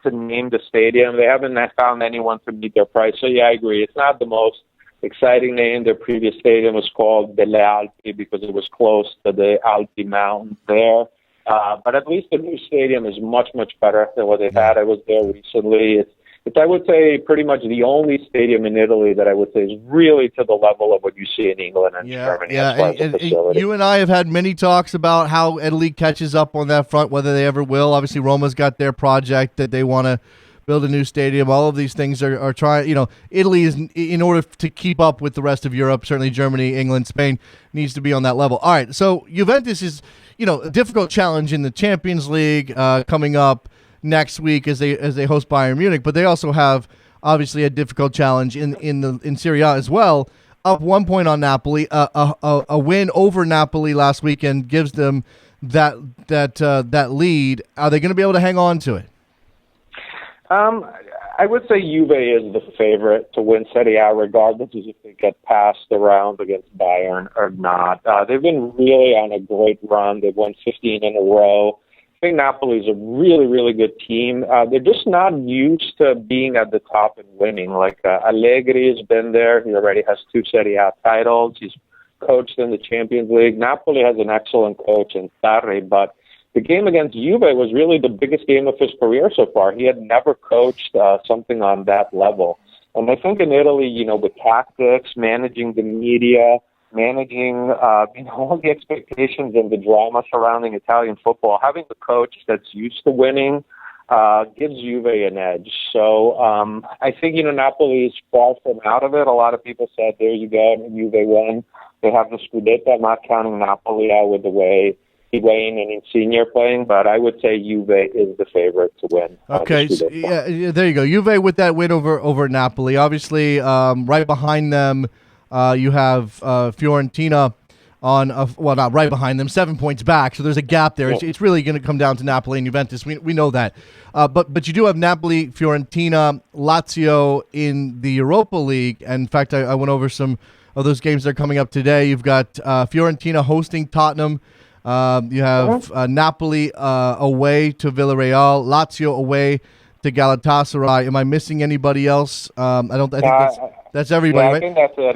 [SPEAKER 4] to name the stadium. They haven't found anyone to meet their price. So yeah, I agree. It's not the most exciting name. Their previous stadium was called Delle Alpi because it was close to the Alpi Mountains there. But at least the new stadium is much, much better than what they've had. I was there recently. It's, I would say, pretty much the only stadium in Italy that I would say is really to the level of what you see in England and Germany.
[SPEAKER 2] Yeah, and you and I have had many talks about how Italy catches up on that front, whether they ever will. Obviously, Roma's got their project that they want to build a new stadium. All of these things are trying, Italy is, in order to keep up with the rest of Europe, certainly Germany, England, Spain, needs to be on that level. All right, so Juventus is, a difficult challenge in the Champions League coming up next week as they host Bayern Munich, but they also have obviously a difficult challenge in Serie A as well. Up 1 point on Napoli, a win over Napoli last weekend gives them that lead. Are they going to be able to hang on to it?
[SPEAKER 4] I would say Juve is the favorite to win Serie A, regardless of if they get past the round against Bayern or not. They've been really on a great run. They've won 15 in a row. I think Napoli is a really, really good team. They're just not used to being at the top and winning. Like Allegri has been there. He already has 2 Serie A titles. He's coached in the Champions League. Napoli has an excellent coach in Sarri, but the game against Juve was really the biggest game of his career so far. He had never coached something on that level. And I think in Italy, with tactics, managing the media, managing all the expectations and the drama surrounding Italian football, having a coach that's used to winning gives Juve an edge. So I think, Napoli is far from out of it. A lot of people said, there you go, Juve won. They have the Scudetto. I'm not counting Napoli out with the way Higuain and Insigne are playing, but I would say Juve is the favorite to win.
[SPEAKER 2] Okay, yeah, there you go. Juve with that win over Napoli. Obviously, right behind them, you have Fiorentina on not right behind them, 7 points back. So there's a gap there. It's really going to come down to Napoli and Juventus. We know that, but you do have Napoli, Fiorentina, Lazio in the Europa League. And in fact, I went over some of those games that are coming up today. You've got Fiorentina hosting Tottenham. You have Napoli away to Villarreal, Lazio away to Galatasaray. Am I missing anybody else? I think that's everybody.
[SPEAKER 4] Yeah, I
[SPEAKER 2] right?
[SPEAKER 4] think that's it.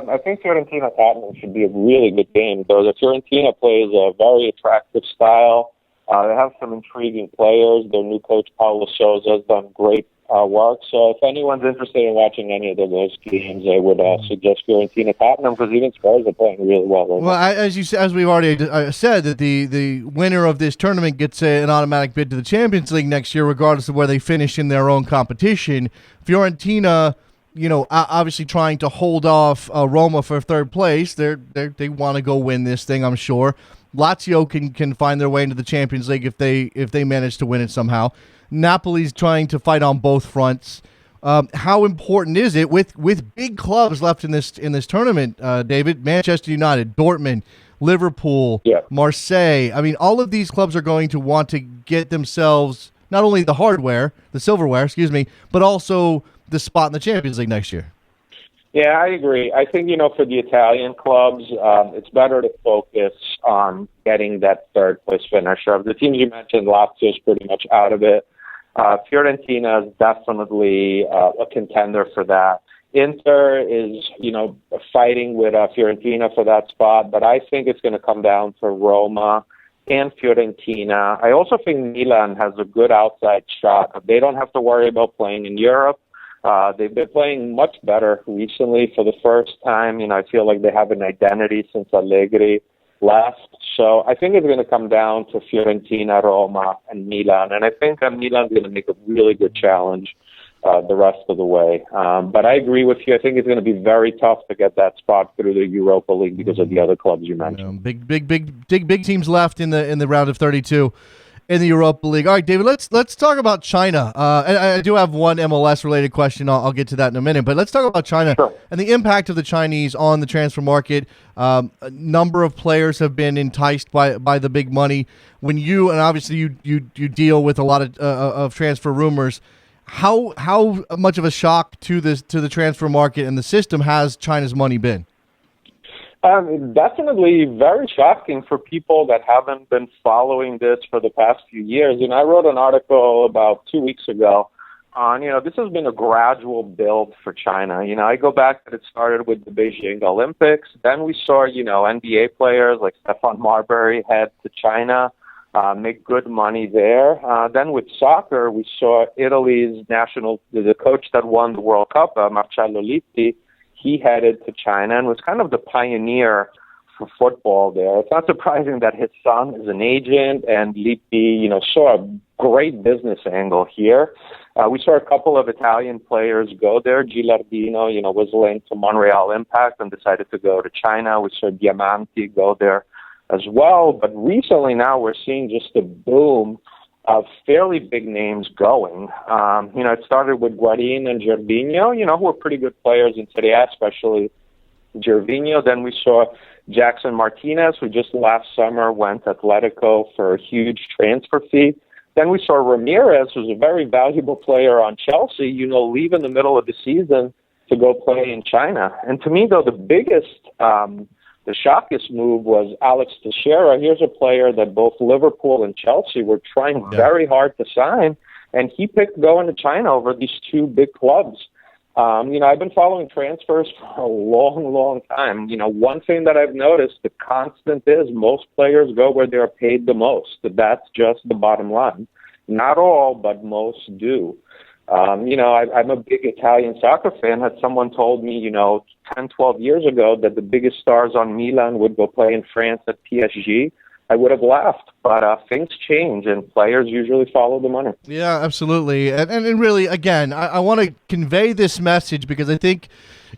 [SPEAKER 4] I think Fiorentina Tottenham should be a really good game. Though the Fiorentina plays a very attractive style. They have some intriguing players. Their new coach Paulo Sousa has done great work. So if anyone's interested in watching any of those games, I would suggest Fiorentina Tottenham, because even Spurs are playing really well.
[SPEAKER 2] Well, as we've already said, that the winner of this tournament gets an automatic bid to the Champions League next year, regardless of where they finish in their own competition. Fiorentina, obviously trying to hold off Roma for third place. They want to go win this thing, I'm sure. Lazio can find their way into the Champions League if they manage to win it somehow. Napoli's trying to fight on both fronts. How important is it with big clubs left in this tournament, David? Manchester United, Dortmund, Liverpool, Marseille. I mean, all of these clubs are going to want to get themselves not only the silverware, but also the spot in the Champions League next year.
[SPEAKER 4] Yeah, I agree. I think, for the Italian clubs, it's better to focus on getting that third place finisher. Of the teams you mentioned, Lazio is pretty much out of it. Fiorentina is definitely a contender for that. Inter is, fighting with Fiorentina for that spot, but I think it's going to come down to Roma and Fiorentina. I also think Milan has a good outside shot. They don't have to worry about playing in Europe. They've been playing much better recently for the first time. I feel like they have an identity since Allegri left. So I think it's going to come down to Fiorentina, Roma, and Milan. And I think Milan's going to make a really good challenge the rest of the way. But I agree with you. I think it's going to be very tough to get that spot through the Europa League because of the other clubs you mentioned.
[SPEAKER 2] Big teams left in the round of 32. In the Europa League. All right, David, let's talk about China. And I do have one MLS-related question. I'll get to that in a minute. But let's talk about China and the impact of the Chinese on the transfer market. A number of players have been enticed by the big money. When and obviously you deal with a lot of transfer rumors. How much of a shock to the transfer market and the system has China's money been?
[SPEAKER 4] Definitely very shocking for people that haven't been following this for the past few years. I wrote an article about 2 weeks ago on, this has been a gradual build for China. I go back that it started with the Beijing Olympics. Then we saw, NBA players like Stephon Marbury head to China, make good money there. Then with soccer, we saw Italy's the coach that won the World Cup, Marcello Lippi. He headed to China and was kind of the pioneer for football there. It's not surprising that his son is an agent, and Lippi, saw a great business angle here. We saw a couple of Italian players go there. Gilardino, was linked to Montreal Impact and decided to go to China. We saw Diamanti go there as well. But recently now we're seeing just a boom of fairly big names going. It started with Guarin and Gervinho, who were pretty good players in Serie A, especially Gervinho. Then we saw Jackson Martinez, who just last summer went to Atletico for a huge transfer fee. Then we saw Ramirez, who's a very valuable player on Chelsea, leave in the middle of the season to go play in China. And to me, though, the biggest the shockiest move was Alex Teixeira. Here's a player that both Liverpool and Chelsea were trying very hard to sign, and he picked going to China over these two big clubs. I've been following transfers for a long, long time. One thing that I've noticed, the constant is most players go where they're paid the most. That's just the bottom line. Not all, but most do. I'm a big Italian soccer fan. Had someone told me, 10, 12 years ago that the biggest stars on Milan would go play in France at PSG, I would have laughed. But things change, and players usually follow the money.
[SPEAKER 2] Yeah, absolutely. And really, again, I want to convey this message because I think,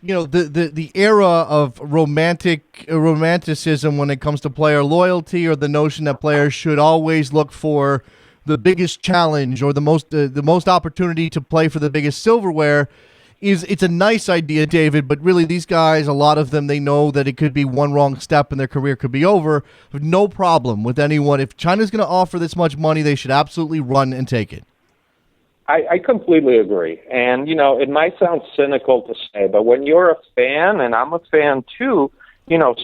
[SPEAKER 2] the era of romanticism when it comes to player loyalty, or the notion that players should always look for the biggest challenge or the most opportunity to play for the biggest silverware, it's a nice idea, David, but really these guys, a lot of them, they know that it could be one wrong step and their career could be over. No problem with anyone. If China's going to offer this much money, they should absolutely run and take it.
[SPEAKER 4] I completely agree. And, it might sound cynical to say, but when you're a fan, and I'm a fan too,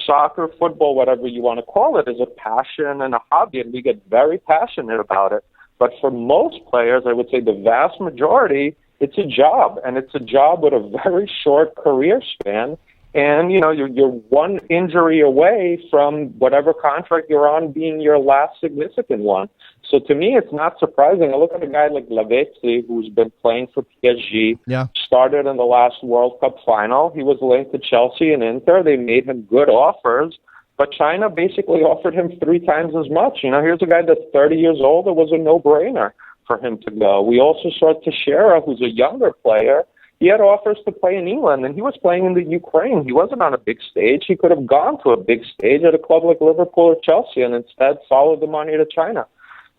[SPEAKER 4] soccer, football, whatever you want to call it, is a passion and a hobby, and we get very passionate about it. But for most players, I would say the vast majority, it's a job, and it's a job with a very short career span. And, you're one injury away from whatever contract you're on being your last significant one. So to me, it's not surprising. I look at a guy like Lavezzi, who's been playing for PSG, started in the last World Cup final. He was linked to Chelsea and Inter. They made him good offers, but China basically offered him 3 times as much. Here's a guy that's 30 years old. It was a no-brainer for him to go. We also saw Teixeira, who's a younger player. He had offers to play in England, and he was playing in the Ukraine. He wasn't on a big stage. He could have gone to a big stage at a club like Liverpool or Chelsea and instead followed the money to China.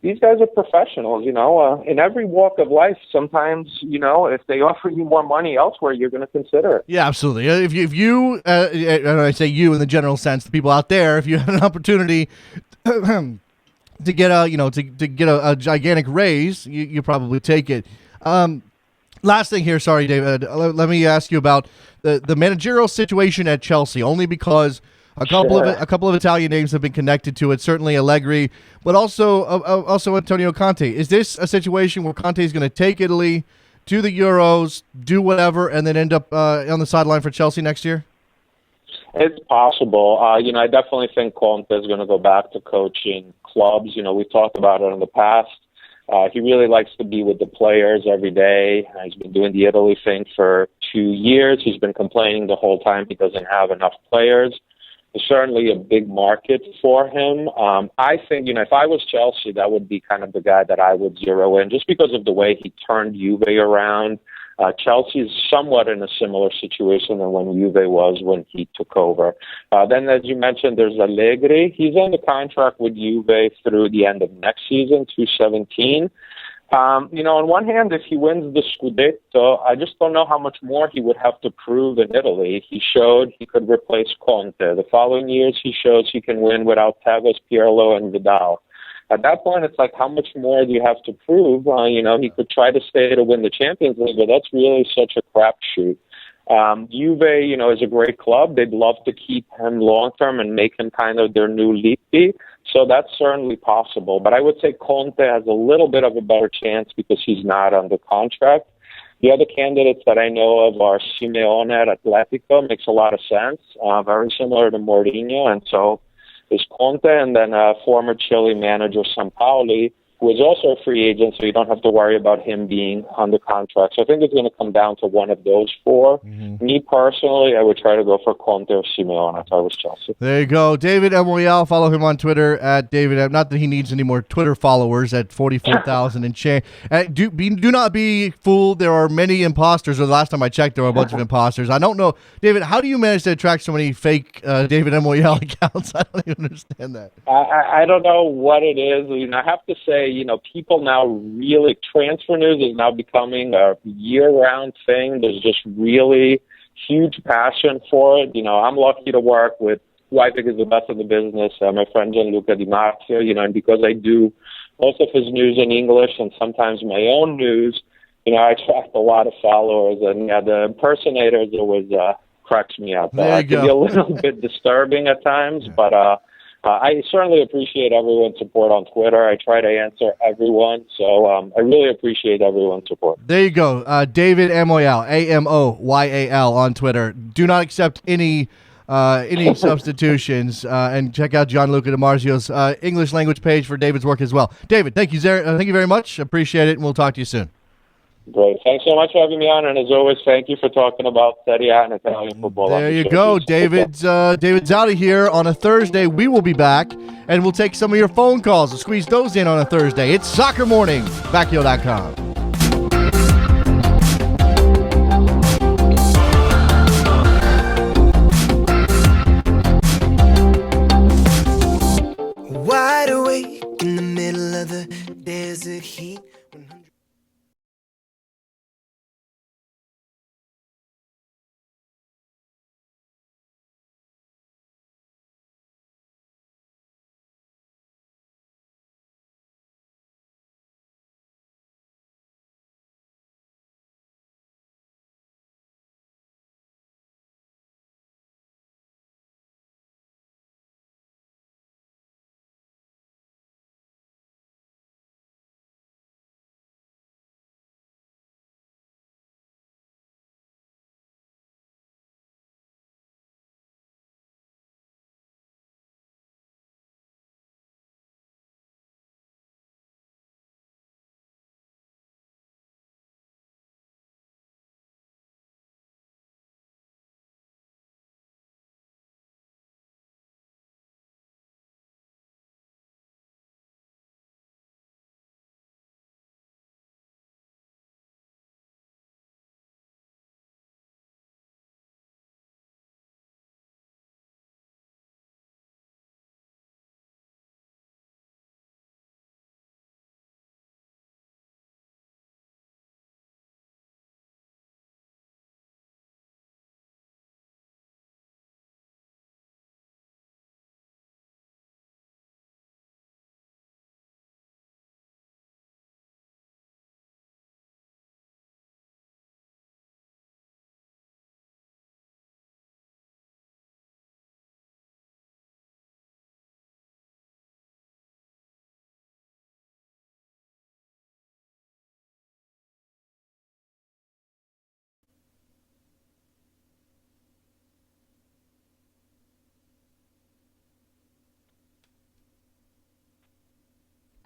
[SPEAKER 4] These guys are professionals, in every walk of life. Sometimes, if they offer you more money elsewhere, you're going to consider it.
[SPEAKER 2] Yeah, absolutely. If you and I say you in the general sense, the people out there, if you had an opportunity to get a gigantic raise, you probably take it. Last thing here, sorry, David. Let me ask you about the managerial situation at Chelsea, only because a couple of Italian names have been connected to it. Certainly Allegri, but also Antonio Conte. Is this a situation where Conte is going to take Italy to the Euros, do whatever, and then end up on the sideline for Chelsea next year?
[SPEAKER 4] It's possible. I definitely think Conte is going to go back to coaching clubs. We've talked about it in the past. He really likes to be with the players every day. He's been doing the Italy thing for 2 years. He's been complaining the whole time he doesn't have enough players. There's certainly a big market for him. I think, if I was Chelsea, that would be kind of the guy that I would zero in, just because of the way he turned Juve around. Chelsea is somewhat in a similar situation than when Juve was when he took over. Then, as you mentioned, there's Allegri. He's on the contract with Juve through the end of next season, 2017. On one hand, if he wins the Scudetto, I just don't know how much more he would have to prove in Italy. He showed he could replace Conte. The following years, he shows he can win without Tevez, Pirlo, and Vidal. At that point, it's like, how much more do you have to prove? He could try to stay to win the Champions League, but that's really such a crapshoot. Juve, is a great club. They'd love to keep him long-term and make him kind of their new Lippi. So that's certainly possible. But I would say Conte has a little bit of a better chance because he's not under contract. The other candidates that I know of are Simeone at Atletico. Makes a lot of sense. Very similar to Mourinho. And so there's Conte, and then former Chile manager Sampaoli, who is also a free agent, so you don't have to worry about him being under contract. So I think it's going to come down to one of those 4. Mm-hmm. Me personally, I would try to go for Conte or Simeone if I was Chelsea.
[SPEAKER 2] There you go. David Moyal, follow him on Twitter at David. Not that he needs any more Twitter followers at 44,000 and change. Do not be fooled. There are many imposters. Or the last time I checked, there were a bunch of imposters. I don't know. David, how do you manage to attract so many fake David Moyal accounts? I don't even understand that.
[SPEAKER 4] I don't know what it is. I have to say, people now really, transfer news is now becoming a year-round thing. There's just really huge passion for it. I'm lucky to work with who I think is the best in the business, my friend Gianluca Di Marzio, and because I do most of his news in English and sometimes my own news, I attract a lot of followers. And the impersonators always cracks me up. It can be a little bit disturbing at times, but I certainly appreciate everyone's support on Twitter. I try to answer everyone, so I really appreciate everyone's support.
[SPEAKER 2] There you go. David Amoyal, Amoyal on Twitter. Do not accept any substitutions, and check out Gianluca Di Marzio's English language page for David's work as well. David, thank you very much. Appreciate it, and we'll talk to you soon.
[SPEAKER 4] Great. Thanks so much for having me on, and as always, thank you for talking about Serie A and Italian football.
[SPEAKER 2] There you go, David's out of here on a Thursday. We will be back, and we'll take some of your phone calls and squeeze those in on a Thursday. It's Soccer Morning, Bacchio.com.
[SPEAKER 5] Wide awake in the middle of the desert heat.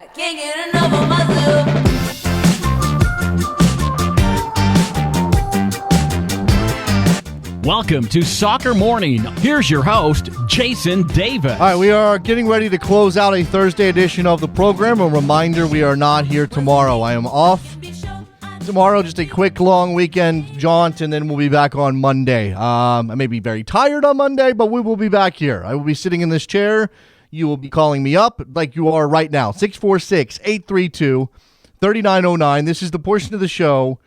[SPEAKER 6] I can't get enough of myself.
[SPEAKER 1] Welcome to Soccer Morning. Here's your host, Jason Davis.
[SPEAKER 2] All right, we are getting ready to close out a Thursday edition of the program. A reminder, we are not here tomorrow. I am off tomorrow, just a quick, long weekend jaunt, and then we'll be back on Monday. I may be very tired on Monday, but we will be back here. I will be sitting in this chair. You will be calling me up like you are right now, 646-832-3909. This is the portion of the show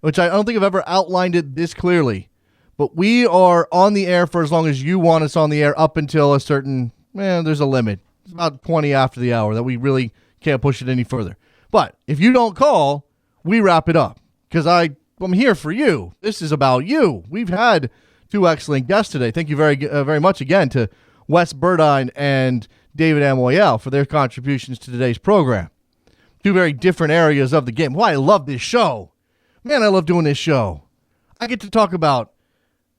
[SPEAKER 2] which I don't think I've ever outlined it this clearly. But we are on the air for as long as you want us on the air up until a certain, there's a limit. It's about 20 after the hour that we really can't push it any further. But if you don't call, we wrap it up because I'm here for you. This is about you. We've had two excellent guests today. Thank you very much again to Wes Burdine and David Amoyel for their contributions to today's program. Two very different areas of the game. Why I love this show. Man, I love doing this show. I get to talk about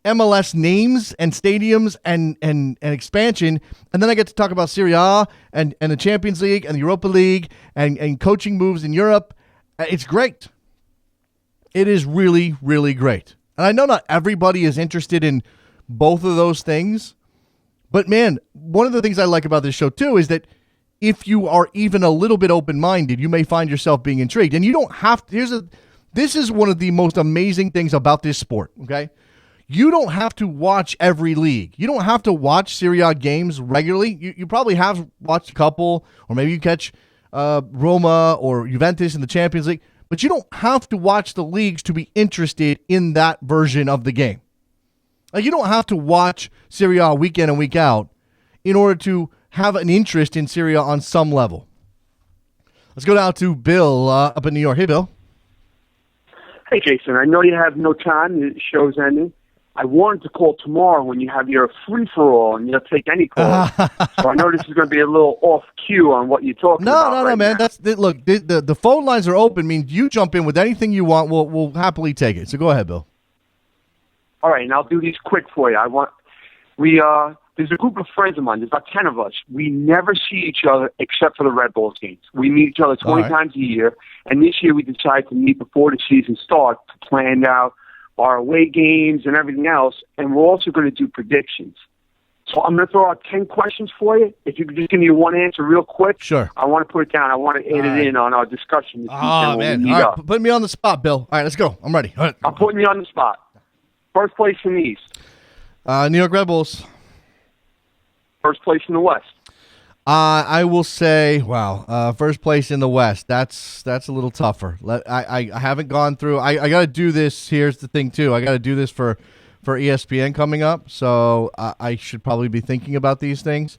[SPEAKER 2] MLS names and stadiums and expansion, and then I get to talk about Serie A and the Champions League and the Europa League and coaching moves in Europe. It's great. It is really, really great. And I know not everybody is interested in both of those things, but man, one of the things I like about this show too is that if you are even a little bit open-minded, you may find yourself being intrigued. And you don't have to, this is one of the most amazing things about this sport, okay? You don't have to watch every league. You don't have to watch Serie A games regularly. You probably have watched a couple, or maybe you catch Roma or Juventus in the Champions League, but you don't have to watch the leagues to be interested in that version of the game. Like, you don't have to watch Serie A week in and week out in order to have an interest in Serie A on some level. Let's go down to Bill up in New York. Hey, Bill.
[SPEAKER 7] Hey, Jason. I know you have no time. The show's ending. I wanted to call tomorrow when you have your free-for-all and you'll take any call. So I know this is going to be a little off cue on what you're talking about.
[SPEAKER 2] No, man.
[SPEAKER 7] Now.
[SPEAKER 2] Look, the phone lines are open. Means you jump in with anything you want. We'll happily take it. So go ahead, Bill.
[SPEAKER 7] All right, and I'll do these quick for you. We there's a group of friends of mine. There's about 10 of us. We never see each other except for the Red Bulls games. We meet each other 20 times a year, and this year we decided to meet before the season starts to plan out our away games and everything else, and we're also going to do predictions. So I'm going to throw out 10 questions for you. If you could just give me one answer real quick.
[SPEAKER 2] Sure.
[SPEAKER 7] I want to put it down. I want to add it in on our discussion this weekend when we meet up.
[SPEAKER 2] Put me on the spot, Bill. All right, let's go. I'm ready. All right.
[SPEAKER 7] I'm putting you on the spot. First place in the East.
[SPEAKER 2] New York Red Bulls.
[SPEAKER 7] First place in the West.
[SPEAKER 2] I will say, first place in the West. That's a little tougher. I haven't gone through. I got to do this. Here's the thing, too. I got to do this for ESPN coming up, so I should probably be thinking about these things.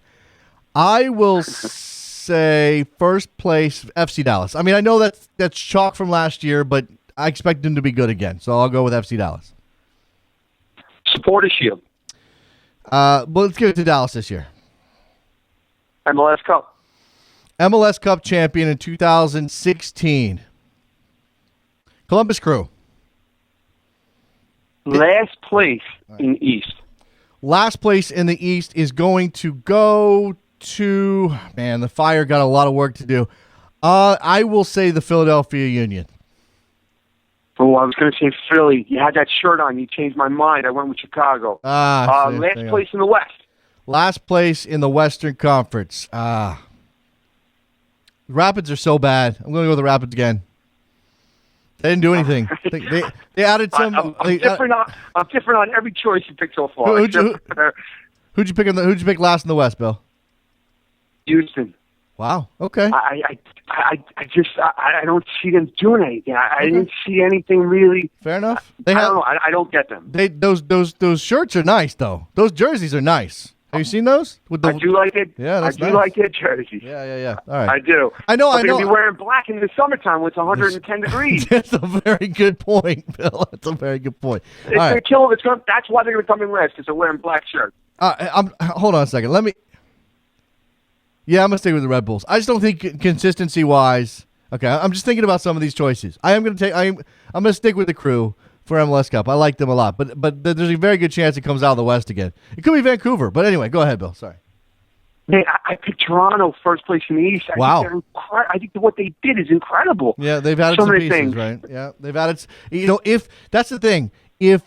[SPEAKER 2] I will say first place, FC Dallas. I mean, I know that's chalk from last year, but I expect them to be good again, so I'll go with FC Dallas.
[SPEAKER 7] Supporter Shield.
[SPEAKER 2] But let's give it to Dallas this year.
[SPEAKER 7] MLS Cup.
[SPEAKER 2] MLS Cup champion in 2016. Columbus Crew.
[SPEAKER 7] Last place in the East.
[SPEAKER 2] Last place in the East is going to go to, man, the Fire got a lot of work to do. I will say the Philadelphia Union.
[SPEAKER 7] Oh, I was going to say Philly. You had that shirt on. You changed my mind. I went with Chicago. Last place in the West.
[SPEAKER 2] Last place in the Western Conference. Rapids are so bad. I'm going to go with the Rapids again. They didn't do anything. They added some.
[SPEAKER 7] I'm different on every choice you picked so far.
[SPEAKER 2] Who'd you pick last in the West, Bill?
[SPEAKER 7] Houston.
[SPEAKER 2] Wow. Okay.
[SPEAKER 7] I don't see them doing anything. I didn't see anything really.
[SPEAKER 2] Fair enough.
[SPEAKER 7] I don't know. I don't get them.
[SPEAKER 2] Those shirts are nice though. Those jerseys are nice. Have you seen those?
[SPEAKER 7] I do like it.
[SPEAKER 2] Yeah, that's nice.
[SPEAKER 7] I do like their jerseys.
[SPEAKER 2] Yeah. All right.
[SPEAKER 7] I do.
[SPEAKER 2] I know.
[SPEAKER 7] They're going to be wearing black in the summertime when it's 110 degrees.
[SPEAKER 2] That's a very good point, Bill. That's a very good point.
[SPEAKER 7] It's going to kill them. That's why they're going to come in last, because they're wearing black shirts.
[SPEAKER 2] Hold on a second. I'm going to stay with the Red Bulls. I just don't think consistency-wise. Okay, I'm just thinking about some of these choices. I'm going to stick with the Crew for MLS Cup. I like them a lot, but there's a very good chance it comes out of the West again. It could be Vancouver, but anyway, go ahead, Bill. Sorry.
[SPEAKER 7] Man, I picked Toronto first place in the East.
[SPEAKER 2] Wow.
[SPEAKER 7] I think what they did is incredible.
[SPEAKER 2] Yeah, they've added some pieces, things. Right? Yeah, they've added. If that's the thing, if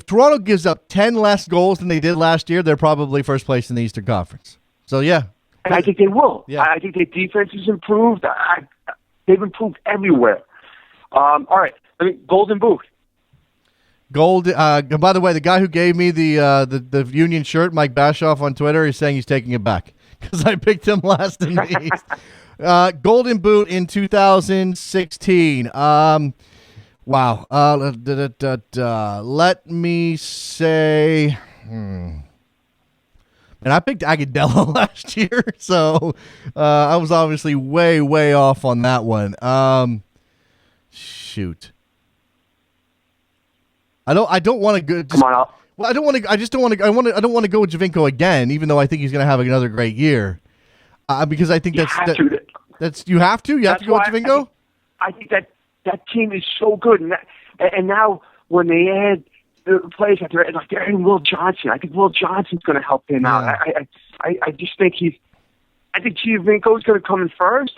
[SPEAKER 2] Toronto gives up 10 less goals than they did last year, they're probably first place in the Eastern Conference. So yeah.
[SPEAKER 7] And I think they will.
[SPEAKER 2] Yeah.
[SPEAKER 7] I think their defense has improved. They've improved everywhere. All right, Golden Boot.
[SPEAKER 2] By the way, the guy who gave me the Union shirt, Mike Bashoff on Twitter, is saying he's taking it back because I picked him last in the East. Golden Boot in 2016. Wow. Let me say. And I picked Agudelo last year, so I was obviously way, way off on that one. Shoot. I don't want to go.
[SPEAKER 7] Come on up.
[SPEAKER 2] Well, I don't want to. I just don't want to. I don't want to go with Javinko again, even though I think he's going to have another great year. Because I think
[SPEAKER 7] you have to
[SPEAKER 2] go with Javinko.
[SPEAKER 7] I think that team is so good, and now when they add the players that they're adding Will Johnson, I think Will Johnson's going to help him out. I just think I think Javinko's going to come in first,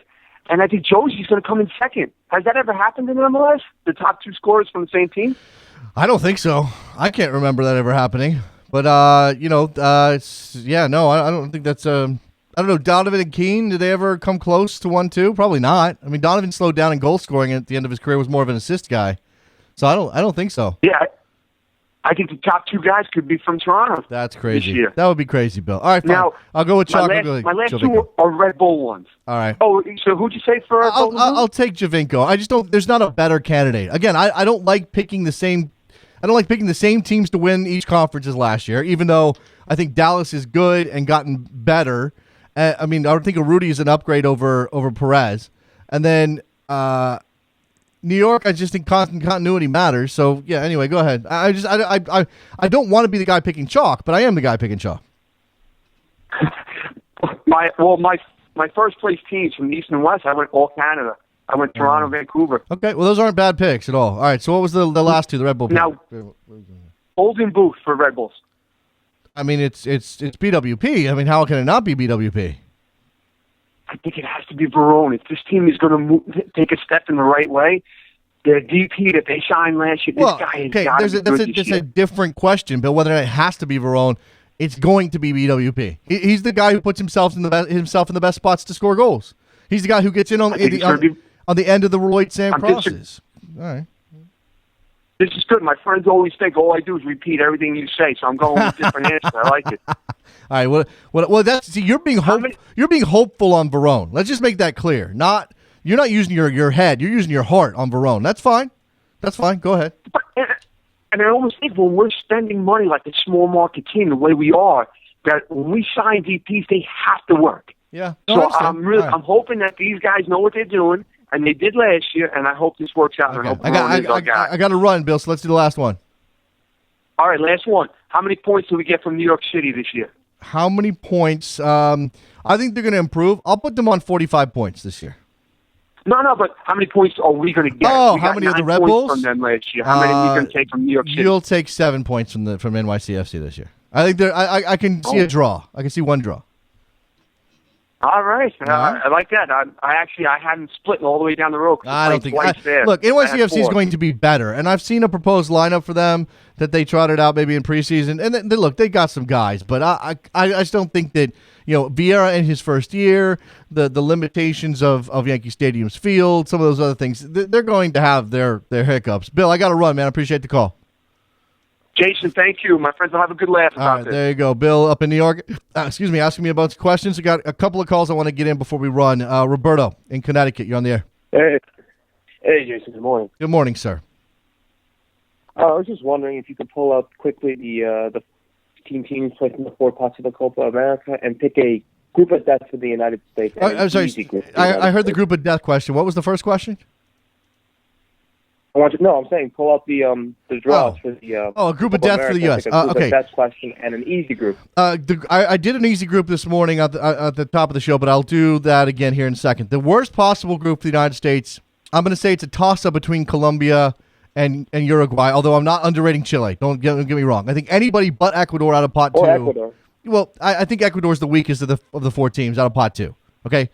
[SPEAKER 7] and I think Josie's going to come in second. Has that ever happened in MLS? The top two scorers from the same team?
[SPEAKER 2] I don't think so. I can't remember that ever happening. But I don't think that's I don't know. Donovan and Keane, did they ever come close to 1-2? Probably not. I mean, Donovan slowed down in goal scoring at the end of his career, was more of an assist guy. So I don't think so.
[SPEAKER 7] Yeah, I think the top two guys could be from Toronto.
[SPEAKER 2] That's crazy.
[SPEAKER 7] This year.
[SPEAKER 2] That would be crazy, Bill. All right, fine.
[SPEAKER 7] Now,
[SPEAKER 2] I'll go with Chalk.
[SPEAKER 7] My last two are Red Bull ones.
[SPEAKER 2] All right.
[SPEAKER 7] Oh, so who'd you say for
[SPEAKER 2] I'll take Javinko. I just don't. There's not a better candidate. Again, I don't like picking the same. I don't like picking the same teams to win each conference as last year, even though I think Dallas is good and gotten better. I think Rudy is an upgrade over Perez. And then New York, I just think continuity matters. So, yeah, anyway, go ahead. I don't want to be the guy picking chalk, but I am the guy picking chalk.
[SPEAKER 7] My first place teams from the East and West, I went all Canada. I went Toronto, Vancouver.
[SPEAKER 2] Okay, well, those aren't bad picks at all. All right, so what was the last two, the Red Bull pick?
[SPEAKER 7] Now, Golden Boot for Red Bulls.
[SPEAKER 2] I mean, it's BWP. I mean, how can it not be BWP?
[SPEAKER 7] I think it has to be Verone. If this team is going to take a step in the right way, the DP that they signed last year, this guy has got to be good this year.
[SPEAKER 2] A different question, Bill. Whether it has to be Verone, it's going to be BWP. He's the guy who puts himself in the best spots to score goals. He's the guy who gets in on the end of the Roy Sam crosses. All right.
[SPEAKER 7] This is good. My friends always think all I do is repeat everything you say, so I'm going with different answers. I like it.
[SPEAKER 2] All right. Well, you're being hopeful on Verone. Let's just make that clear. You're not using your head. You're using your heart on Verone. That's fine. Go ahead.
[SPEAKER 7] And I almost think when we're spending money like a small market team, the way we are, that when we sign DPs, they have to work.
[SPEAKER 2] Yeah.
[SPEAKER 7] So I'm hoping that these guys know what they're doing. And they did last year, and I hope this works out.
[SPEAKER 2] Okay. I got to run, Bill, so let's do the last one.
[SPEAKER 7] All right, last one. How many points do we get from New York City this year?
[SPEAKER 2] How many points? I think they're going to improve. I'll put them on 45 points this year.
[SPEAKER 7] No, but how many points are we going to get?
[SPEAKER 2] Oh, how many of the Red Bulls?
[SPEAKER 7] From them last year. How many are you going to take from New York City?
[SPEAKER 2] You'll take 7 points from NYCFC this year. I think I can see a draw. I can see one draw.
[SPEAKER 7] All right. I like that. I hadn't split all the way down the road.
[SPEAKER 2] I don't think. Look, NYCFC is going to be better, and I've seen a proposed lineup for them that they trotted out maybe in preseason. And look, they got some guys, but I just don't think that Vieira in his first year, the limitations of Yankee Stadium's field, some of those other things, they're going to have their hiccups. Bill, I got to run, man. I appreciate the call.
[SPEAKER 7] Jason, thank you. My friends will have a good laugh about this.
[SPEAKER 2] There you go. Bill up in New York, asking me about questions. I got a couple of calls I want to get in before we run. Roberto in Connecticut, you're on the
[SPEAKER 8] air. Hey, Jason. Good morning.
[SPEAKER 2] Good morning, sir.
[SPEAKER 8] I was just wondering if you could pull up quickly the teams placed in the four parts of the Copa America and pick a group of death for the United States.
[SPEAKER 2] I'm sorry. I heard the group of death question. What was the first question?
[SPEAKER 8] I'm saying pull up the draws for the
[SPEAKER 2] a group of death for the U.S. Okay.
[SPEAKER 8] Death question and an easy group.
[SPEAKER 2] I did an easy group this morning at the top of the show, but I'll do that again here in a second. The worst possible group for the United States, I'm going to say it's a toss-up between Colombia and Uruguay, although I'm not underrating Chile. Don't get me wrong. I think anybody but Ecuador out of pot two.
[SPEAKER 8] Ecuador.
[SPEAKER 2] Well, I think Ecuador's the weakest of the four teams out of pot two. Okay.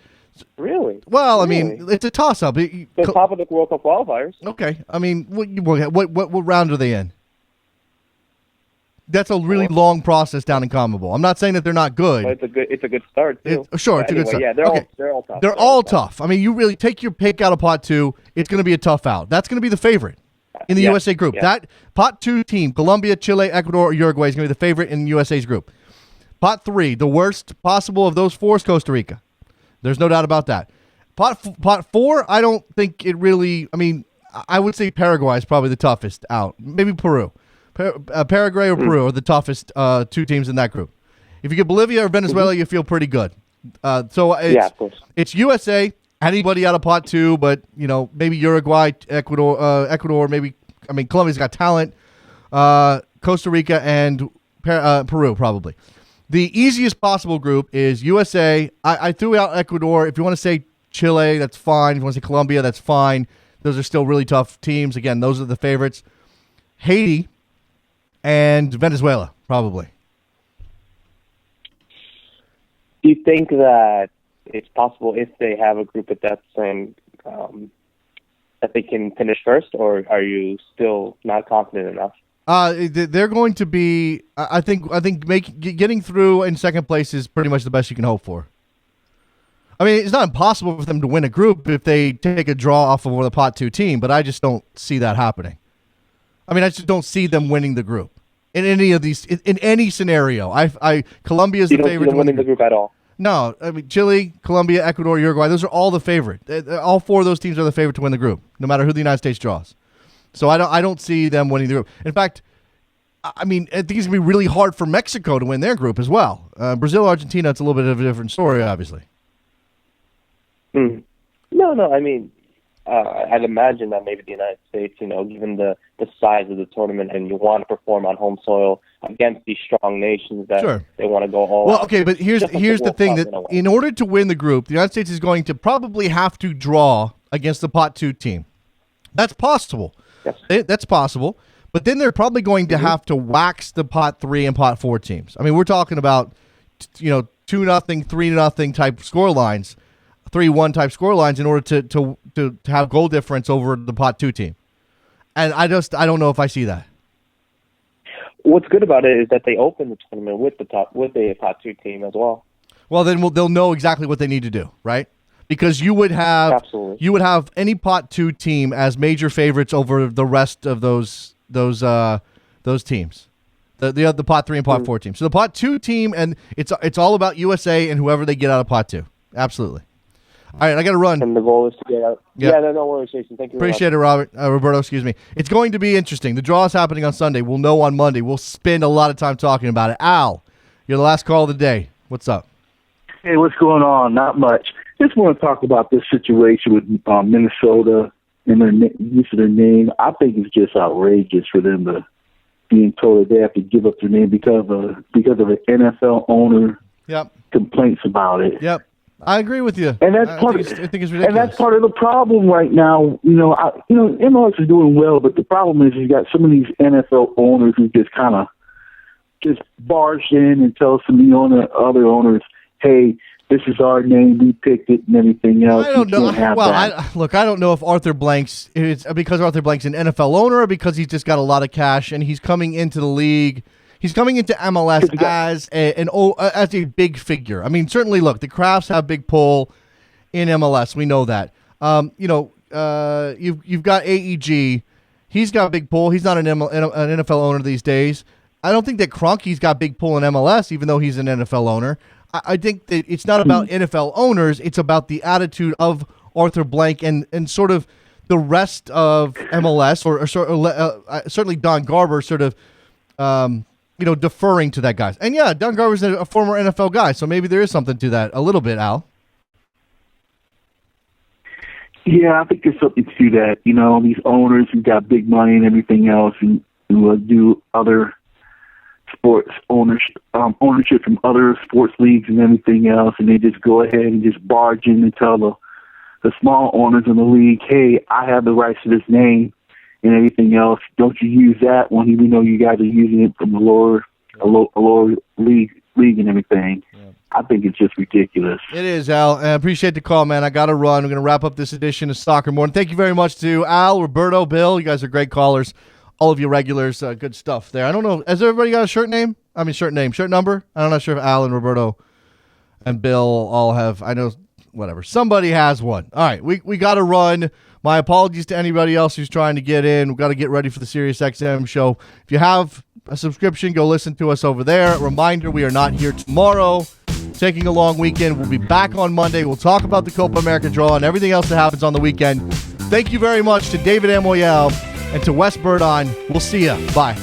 [SPEAKER 8] Really?
[SPEAKER 2] Well, I mean, it's a toss-up.
[SPEAKER 8] The top of the World Cup qualifiers.
[SPEAKER 2] Okay. I mean, what round are they in? That's a really long process down in CONMEBOL. I'm not saying that they're not good.
[SPEAKER 8] But it's a good start too.
[SPEAKER 2] It's a good start.
[SPEAKER 8] Yeah, they're all tough.
[SPEAKER 2] They're all tough. I mean, you really take your pick out of pot two. It's going to be a tough out. That's going to be the favorite in the USA group. Yeah. That pot two team, Colombia, Chile, Ecuador, or Uruguay, is going to be the favorite in USA's group. Pot three, the worst possible of those four is Costa Rica. There's no doubt about that. Pot four, I don't think it really. I mean, I would say Paraguay is probably the toughest out. Maybe Peru. Paraguay or Peru are the toughest two teams in that group. If you get Bolivia or Venezuela, you feel pretty good. So it's USA, anybody out of pot two, but maybe Uruguay, Ecuador, maybe. I mean, Colombia's got talent. Costa Rica and Peru probably. The easiest possible group is USA. I threw out Ecuador. If you want to say Chile, that's fine. If you want to say Colombia, that's fine. Those are still really tough teams. Again, those are the favorites. Haiti and Venezuela, probably.
[SPEAKER 8] Do you think that it's possible if they have a group of deaths and that they can finish first, or are you still not confident enough?
[SPEAKER 2] They're going to be. I think getting through in second place is pretty much the best you can hope for. I mean, it's not impossible for them to win a group if they take a draw off of the pot two team, but I just don't see that happening. I mean, I just don't see them winning the group in any of these. In any scenario, Colombia is the favorite. You don't see them
[SPEAKER 8] winning the group at all.
[SPEAKER 2] No, I mean Chile, Colombia, Ecuador, Uruguay. Those are all the favorite. All four of those teams are the favorite to win the group, no matter who the United States draws. So I don't see them winning the group. In fact, I mean, I think it's going to be really hard for Mexico to win their group as well. Brazil, Argentina, it's a little bit of a different story, obviously.
[SPEAKER 8] No. I mean, I'd imagine that maybe the United States, given the size of the tournament, and you want to perform on home soil against these strong nations, that they want to go all out.
[SPEAKER 2] Well, okay, but here's the thing, that in order to win the group, the United States is going to probably have to draw against the pot two team. That's possible.
[SPEAKER 8] Yes.
[SPEAKER 2] That's possible. But then they're probably going to have to wax the pot 3 and pot 4 teams. I mean, we're talking about 2-0, 3-0 type score lines, 3-1 type score lines in order to have goal difference over the pot 2 team. And I don't know if I see that.
[SPEAKER 8] What's good about it is that they open the tournament with a pot 2 team as well.
[SPEAKER 2] Well, then they'll know exactly what they need to do, right? Because you would have any pot 2 team as major favorites over the rest of those teams, the pot 3 and pot 4 teams. So the pot 2 team, and it's all about USA and whoever they get out of pot 2. Absolutely. All right, I got to run.
[SPEAKER 8] And the goal is to get out.
[SPEAKER 2] Yep.
[SPEAKER 8] Yeah, no worries, Jason. Thank you.
[SPEAKER 2] Appreciate it, Roberto. Excuse me. It's going to be interesting. The draw is happening on Sunday. We'll know on Monday. We'll spend a lot of time talking about it. Al, you're the last call of the day. What's up?
[SPEAKER 9] Hey, what's going on? Not much. Just want to talk about this situation with Minnesota and their use of their name. I think it's just outrageous for them to being told that they have to give up their name because of an NFL owner.
[SPEAKER 2] Yep.
[SPEAKER 9] Complaints about it.
[SPEAKER 2] Yep. I agree with you.
[SPEAKER 9] And that's
[SPEAKER 2] I
[SPEAKER 9] part.
[SPEAKER 2] think it's ridiculous.
[SPEAKER 9] And that's part of the problem right now. MLS is doing well, but the problem is you got some of these NFL owners who just kind of just barge in and tell some of the other owners, "Hey, this is our name. We picked it," and everything else.
[SPEAKER 2] I don't know.
[SPEAKER 9] Well,
[SPEAKER 2] I don't know if Arthur Blank's it's because Arthur Blank's an NFL owner or because he's just got a lot of cash and he's coming into the league. He's coming into MLS as a big figure. I mean, certainly, look, the Crafts have big pull in MLS. We know that. You've got AEG. He's got big pull. He's not an NFL owner these days. I don't think that Kroenke's got big pull in MLS, even though he's an NFL owner. I think that it's not about NFL owners. It's about the attitude of Arthur Blank and sort of the rest of MLS, or certainly Don Garber, sort of. Deferring to that guy. And yeah, Don Garber's a former NFL guy, so maybe there is something to that a little bit, Al.
[SPEAKER 9] Yeah, I think there's something to that. These owners who got big money and everything else and who do other sports ownership from other sports leagues and everything else, and they just go ahead and just barge in and tell the small owners in the league, "Hey, I have the rights to this name and everything else. Don't you use that one, even though you guys are using it from a lower league and everything." Yeah. I think it's just ridiculous.
[SPEAKER 2] It is, Al. I appreciate the call, man. I got to run. We're going to wrap up this edition of Soccer Morning. Thank you very much to Al, Roberto, Bill. You guys are great callers. All of you regulars, good stuff there. I don't know. Has everybody got a shirt name? I mean, shirt number? I'm not sure if Al and Roberto and Bill all have. I know, whatever. Somebody has one. All right, we got to run. My apologies to anybody else who's trying to get in. We've got to get ready for the SiriusXM show. If you have a subscription, go listen to us over there. Reminder, we are not here tomorrow. Taking a long weekend. We'll be back on Monday. We'll talk about the Copa America draw and everything else that happens on the weekend. Thank you very much to David Amoyal and to Wes Burdon. We'll see ya. Bye.